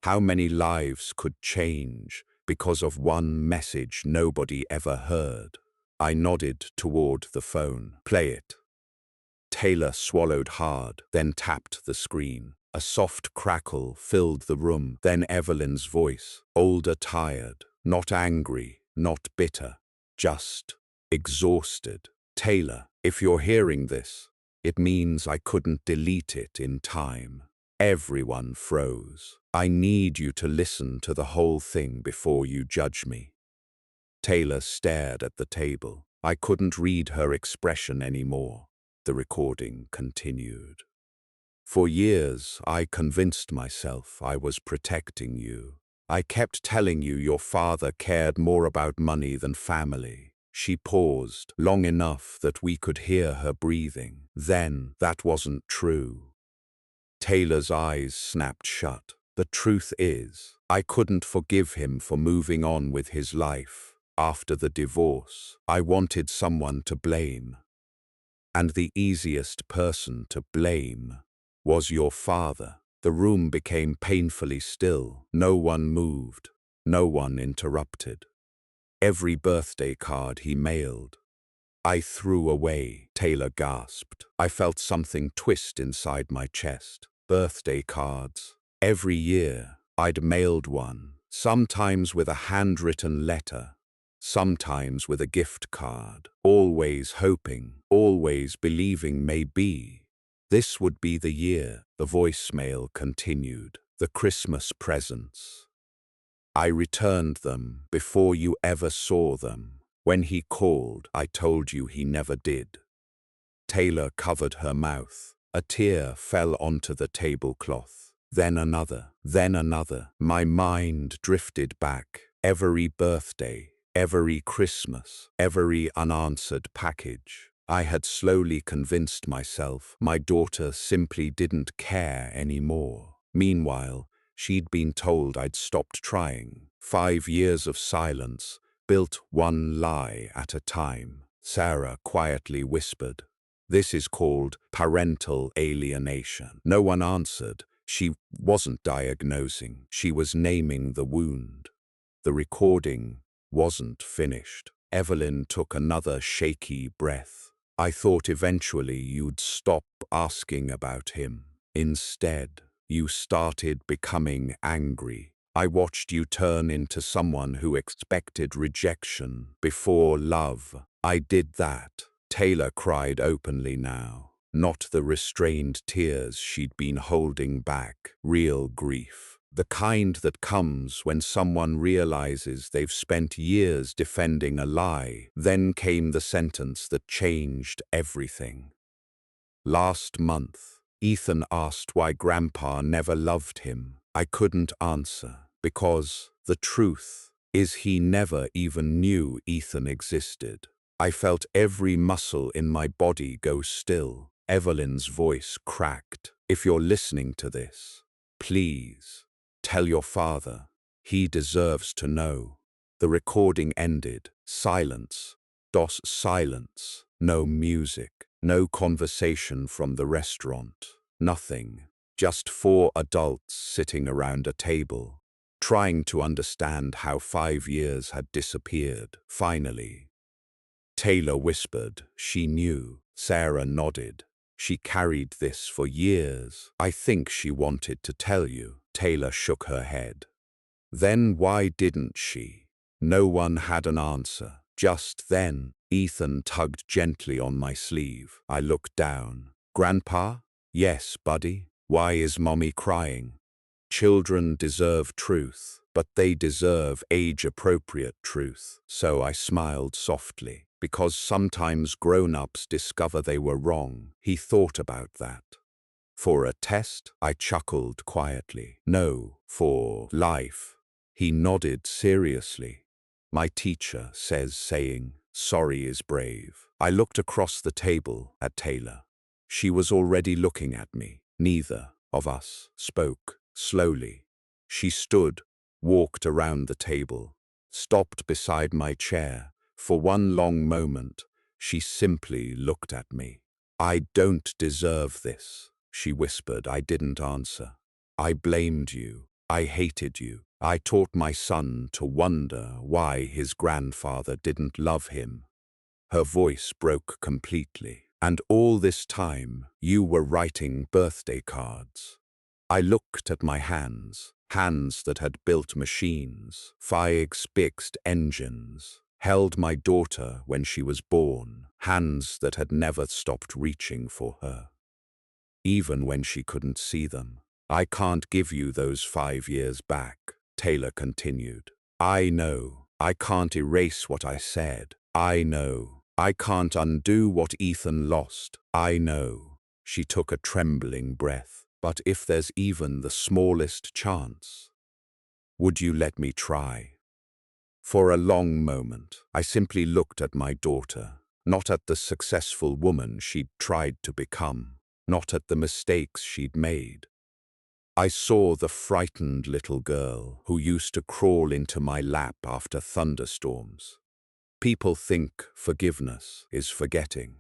Speaker 1: How many lives could change because of one message nobody ever heard? I nodded toward the phone. Play it. Taylor swallowed hard, then tapped the screen. A soft crackle filled the room. Then Evelyn's voice, older, tired, not angry, not bitter, just exhausted. Taylor, if you're hearing this, it means I couldn't delete it in time. Everyone froze. I need you to listen to the whole thing before you judge me. Taylor stared at the table. I couldn't read her expression anymore. The recording continued. For years, I convinced myself I was protecting you. I kept telling you your father cared more about money than family. She paused long enough that we could hear her breathing. Then, that wasn't true. Taylor's eyes snapped shut. The truth is, I couldn't forgive him for moving on with his life. After the divorce, I wanted someone to blame. And the easiest person to blame was your father. The room became painfully still. No one moved. No one interrupted. Every birthday card he mailed, I threw away. Taylor gasped. I felt something twist inside my chest. Birthday cards. Every year, I'd mailed one, sometimes with a handwritten letter, sometimes with a gift card, always hoping, always believing maybe this would be the year. The voicemail continued. The Christmas presents. I returned them before you ever saw them. When he called, I told you he never did. Taylor covered her mouth. A tear fell onto the tablecloth. Then another, then another. My mind drifted back. Every birthday, every Christmas, every unanswered package. I had slowly convinced myself my daughter simply didn't care anymore. Meanwhile, she'd been told I'd stopped trying. 5 years of silence, built one lie at a time. Sarah quietly whispered, "This is called parental alienation." No one answered. She wasn't diagnosing. She was naming the wound. The recording wasn't finished. Evelyn took another shaky breath. I thought eventually you'd stop asking about him. Instead, you started becoming angry. I watched you turn into someone who expected rejection before love. I did that. Taylor cried openly now. Not the restrained tears she'd been holding back. Real grief. The kind that comes when someone realizes they've spent years defending a lie. Then came the sentence that changed everything. Last month, Ethan asked why Grandpa never loved him. I couldn't answer, because the truth is he never even knew Ethan existed. I felt every muscle in my body go still. Evelyn's voice cracked. If you're listening to this, please tell your father. He deserves to know. The recording ended. Silence. DOS silence. No music. No conversation from the restaurant. Nothing. Just 4 adults sitting around a table, trying to understand how 5 years had disappeared. Finally, Taylor whispered. She knew. Sarah nodded. She carried this for years. I think she wanted to tell you. Taylor shook her head. Then why didn't she? No one had an answer. Just then, Ethan tugged gently on my sleeve. I looked down. Grandpa? Yes, buddy. Why is Mommy crying? Children deserve truth, but they deserve age-appropriate truth. So I smiled softly, because sometimes grown-ups discover they were wrong. He thought about that. For a test? I chuckled quietly. No, for life. He nodded seriously. My teacher says saying sorry is brave. I looked across the table at Taylor. She was already looking at me. Neither of us spoke. Slowly, she stood, walked around the table, stopped beside my chair. For one long moment, she simply looked at me. I don't deserve this, she whispered. I didn't answer. I blamed you. I hated you. I taught my son to wonder why his grandfather didn't love him. Her voice broke completely. And all this time, you were writing birthday cards. I looked at my hands, hands that had built machines, fixed engines, held my daughter when she was born, hands that had never stopped reaching for her, even when she couldn't see them. I can't give you those 5 years back, Taylor continued. I know. I can't erase what I said. I know. I can't undo what Ethan lost. I know. She took a trembling breath. But if there's even the smallest chance, would you let me try? For a long moment, I simply looked at my daughter, not at the successful woman she'd tried to become, not at the mistakes she'd made. I saw the frightened little girl who used to crawl into my lap after thunderstorms. People think forgiveness is forgetting.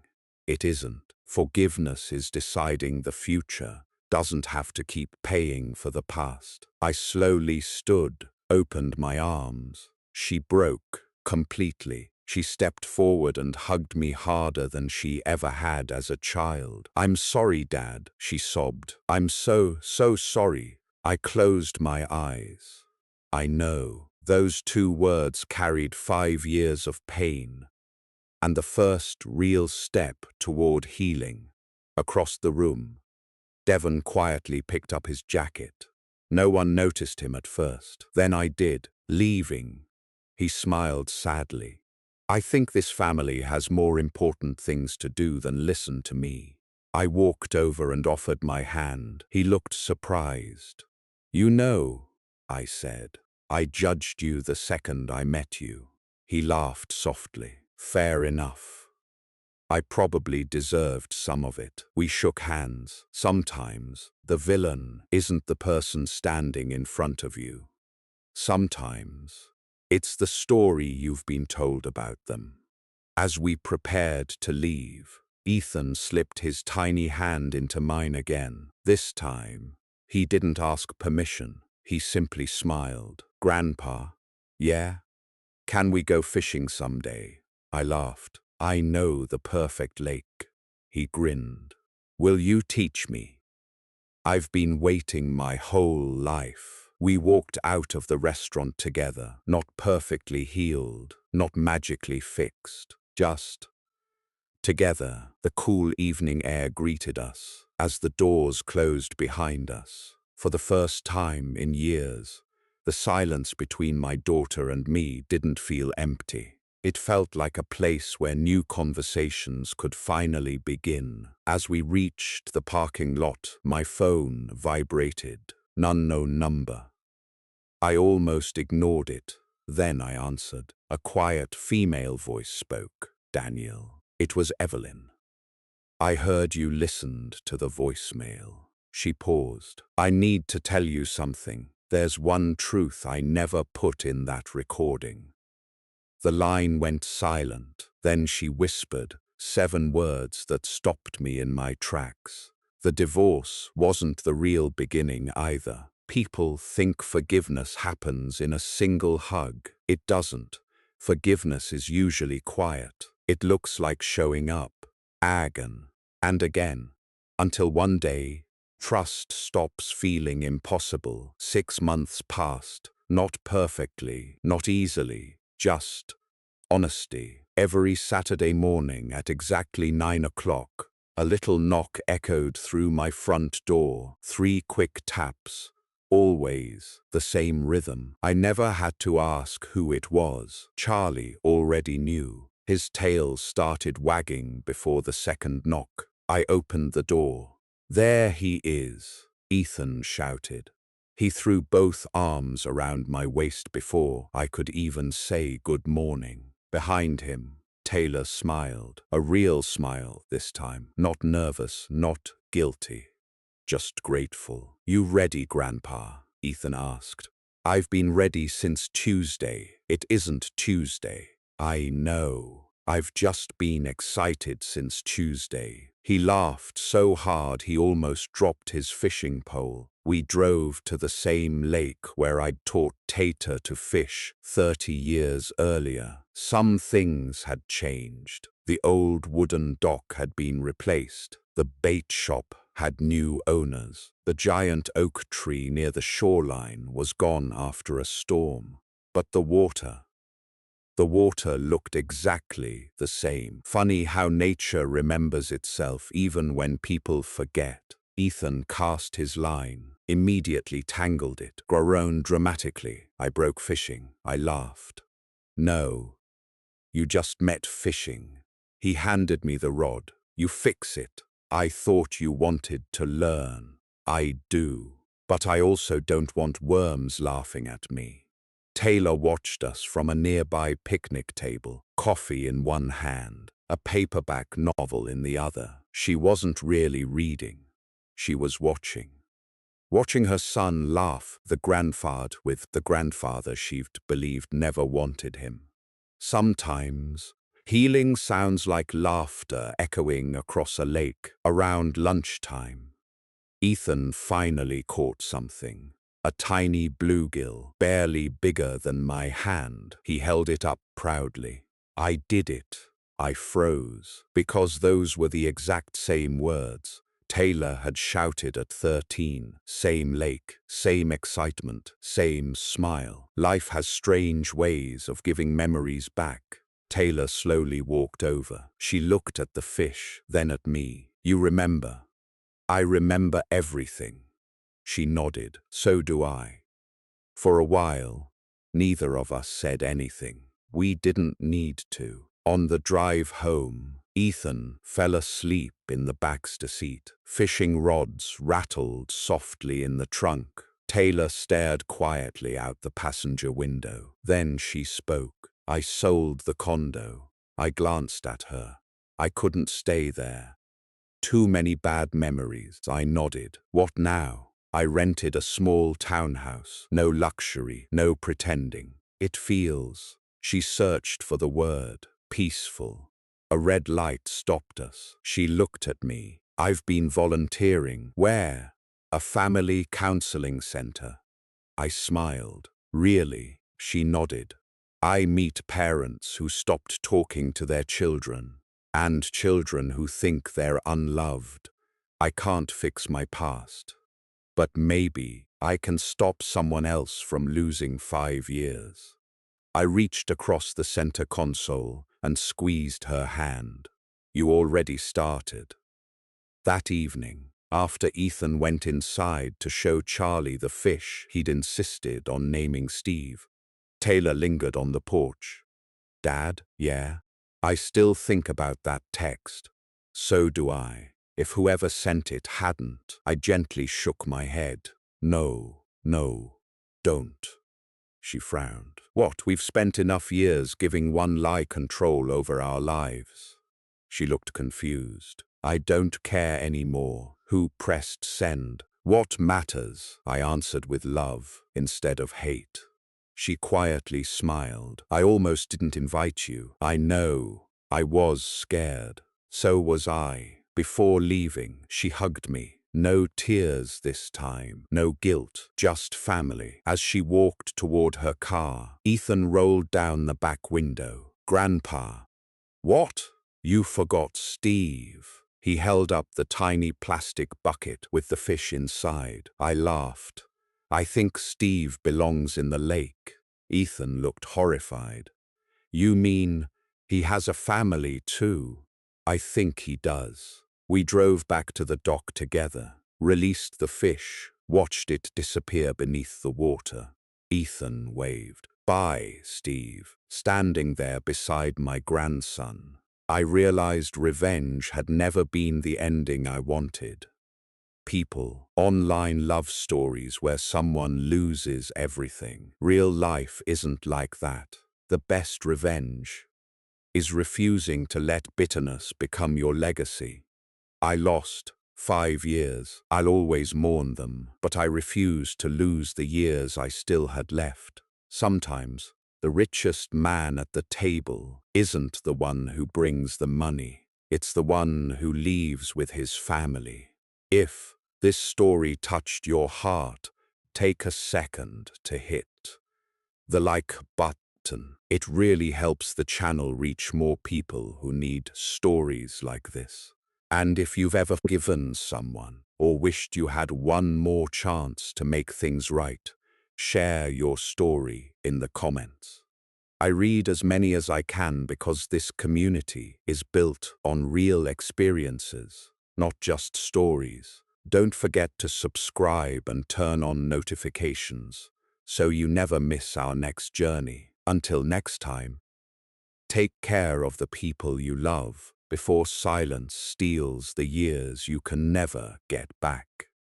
Speaker 1: It isn't. Forgiveness is deciding the future doesn't have to keep paying for the past. I slowly stood, opened my arms. She broke completely. She stepped forward and hugged me harder than she ever had as a child. I'm sorry, Dad, she sobbed. I'm so sorry. I closed my eyes. I know. Those 2 words carried 5 years of pain, and the first real step toward healing. Across the room, Devon quietly picked up his jacket. No one noticed him at first. Then I did, leaving. He smiled sadly. I think this family has more important things to do than listen to me. I walked over and offered my hand. He looked surprised. You know, I said, I judged you the second I met you. He laughed softly. Fair enough. I probably deserved some of it. We shook hands. Sometimes the villain isn't the person standing in front of you. Sometimes it's the story you've been told about them. As we prepared to leave, Ethan slipped his tiny hand into mine again. This time, he didn't ask permission. He simply smiled. Grandpa, yeah? Can we go fishing someday? I laughed. I know the perfect lake. He grinned. Will you teach me? I've been waiting my whole life. We walked out of the restaurant together, not perfectly healed, not magically fixed, just together. The cool evening air greeted us as the doors closed behind us. For the first time in years, the silence between my daughter and me didn't feel empty. It felt like a place where new conversations could finally begin. As we reached the parking lot, my phone vibrated. An unknown number. I almost ignored it. Then I answered. A quiet female voice spoke. Daniel. It was Evelyn. I heard you listened to the voicemail. She paused. I need to tell you something. There's one truth I never put in that recording. The line went silent. Then she whispered 7 words that stopped me in my tracks. The divorce wasn't the real beginning either. People think forgiveness happens in a single hug. It doesn't. Forgiveness is usually quiet. It looks like showing up, again and again, until one day, trust stops feeling impossible. 6 months passed, not perfectly, not easily, just honesty. Every Saturday morning at exactly 9 o'clock, a little knock echoed through my front door. 3 quick taps. Always the same rhythm. I never had to ask who it was. Charlie already knew. His tail started wagging before the second knock. I opened the door. There he is, Ethan shouted. He threw both arms around my waist before I could even say good morning. Behind him, Taylor smiled. A real smile this time. Not nervous, not guilty. Just grateful. You ready, Grandpa? Ethan asked. I've been ready since Tuesday. It isn't Tuesday. I know. I've just been excited since Tuesday. He laughed so hard he almost dropped his fishing pole. We drove to the same lake where I'd taught Tater to fish 30 years earlier. Some things had changed. The old wooden dock had been replaced. The bait shop had new owners. The giant oak tree near the shoreline was gone after a storm. But the water looked exactly the same. Funny how nature remembers itself even when people forget. Ethan cast his line. Immediately tangled it, groaned dramatically. I broke fishing. I laughed. No, you just met fishing. He handed me the rod. You fix it. I thought you wanted to learn. I do. But I also don't want worms laughing at me. Taylor watched us from a nearby picnic table, coffee in one hand, a paperback novel in the other. She wasn't really reading. She was watching. Watching her son laugh, the grandfather she'd believed never wanted him. Sometimes, healing sounds like laughter echoing across a lake around lunchtime. Ethan finally caught something. A tiny bluegill, barely bigger than my hand. He held it up proudly. I did it. I froze, because those were the exact same words Taylor had shouted at 13. Same lake, same excitement, same smile. Life has strange ways of giving memories back. Taylor slowly walked over. She looked at the fish, then at me. You remember? I remember everything. She nodded. So do I. For a while, neither of us said anything. We didn't need to. On the drive home, Ethan fell asleep in the backseat seat. Fishing rods rattled softly in the trunk. Taylor stared quietly out the passenger window. Then she spoke. I sold the condo. I glanced at her. I couldn't stay there. Too many bad memories. I nodded. What now? I rented a small townhouse. No luxury, no pretending. It feels. She searched for the word. Peaceful. A red light stopped us. She looked at me. I've been volunteering. Where? A family counseling center. I smiled. Really? She nodded. I meet parents who stopped talking to their children, and children who think they're unloved. I can't fix my past, but maybe I can stop someone else from losing 5 years. I reached across the center console and squeezed her hand. You already started. That evening, after Ethan went inside to show Charlie the fish he'd insisted on naming Steve, Taylor lingered on the porch. Dad, yeah? I still think about that text. So do I. If whoever sent it hadn't, I gently shook my head. No, no, don't. She frowned. What, we've spent enough years giving one lie control over our lives? She looked confused. I don't care anymore. Who pressed send? What matters? I answered with love instead of hate. She quietly smiled. I almost didn't invite you. I know. I was scared. So was I. Before leaving, she hugged me. No tears this time. No guilt. Just family. As she walked toward her car, Ethan rolled down the back window. Grandpa. What? You forgot Steve. He held up the tiny plastic bucket with the fish inside. I laughed. I think Steve belongs in the lake. Ethan looked horrified. You mean he has a family too? I think he does. We drove back to the dock together, released the fish, watched it disappear beneath the water. Ethan waved. Bye, Steve. Standing there beside my grandson, I realized revenge had never been the ending I wanted. People, online love stories where someone loses everything. Real life isn't like that. The best revenge is refusing to let bitterness become your legacy. I lost 5 years. I'll always mourn them, but I refuse to lose the years I still had left. Sometimes, the richest man at the table isn't the one who brings the money. It's the one who leaves with his family. If this story touched your heart, take a second to hit the like button. It really helps the channel reach more people who need stories like this. And if you've ever forgiven someone or wished you had one more chance to make things right, share your story in the comments. I read as many as I can because this community is built on real experiences, not just stories. Don't forget to subscribe and turn on notifications so you never miss our next journey. Until next time, take care of the people you love before silence steals the years you can never get back.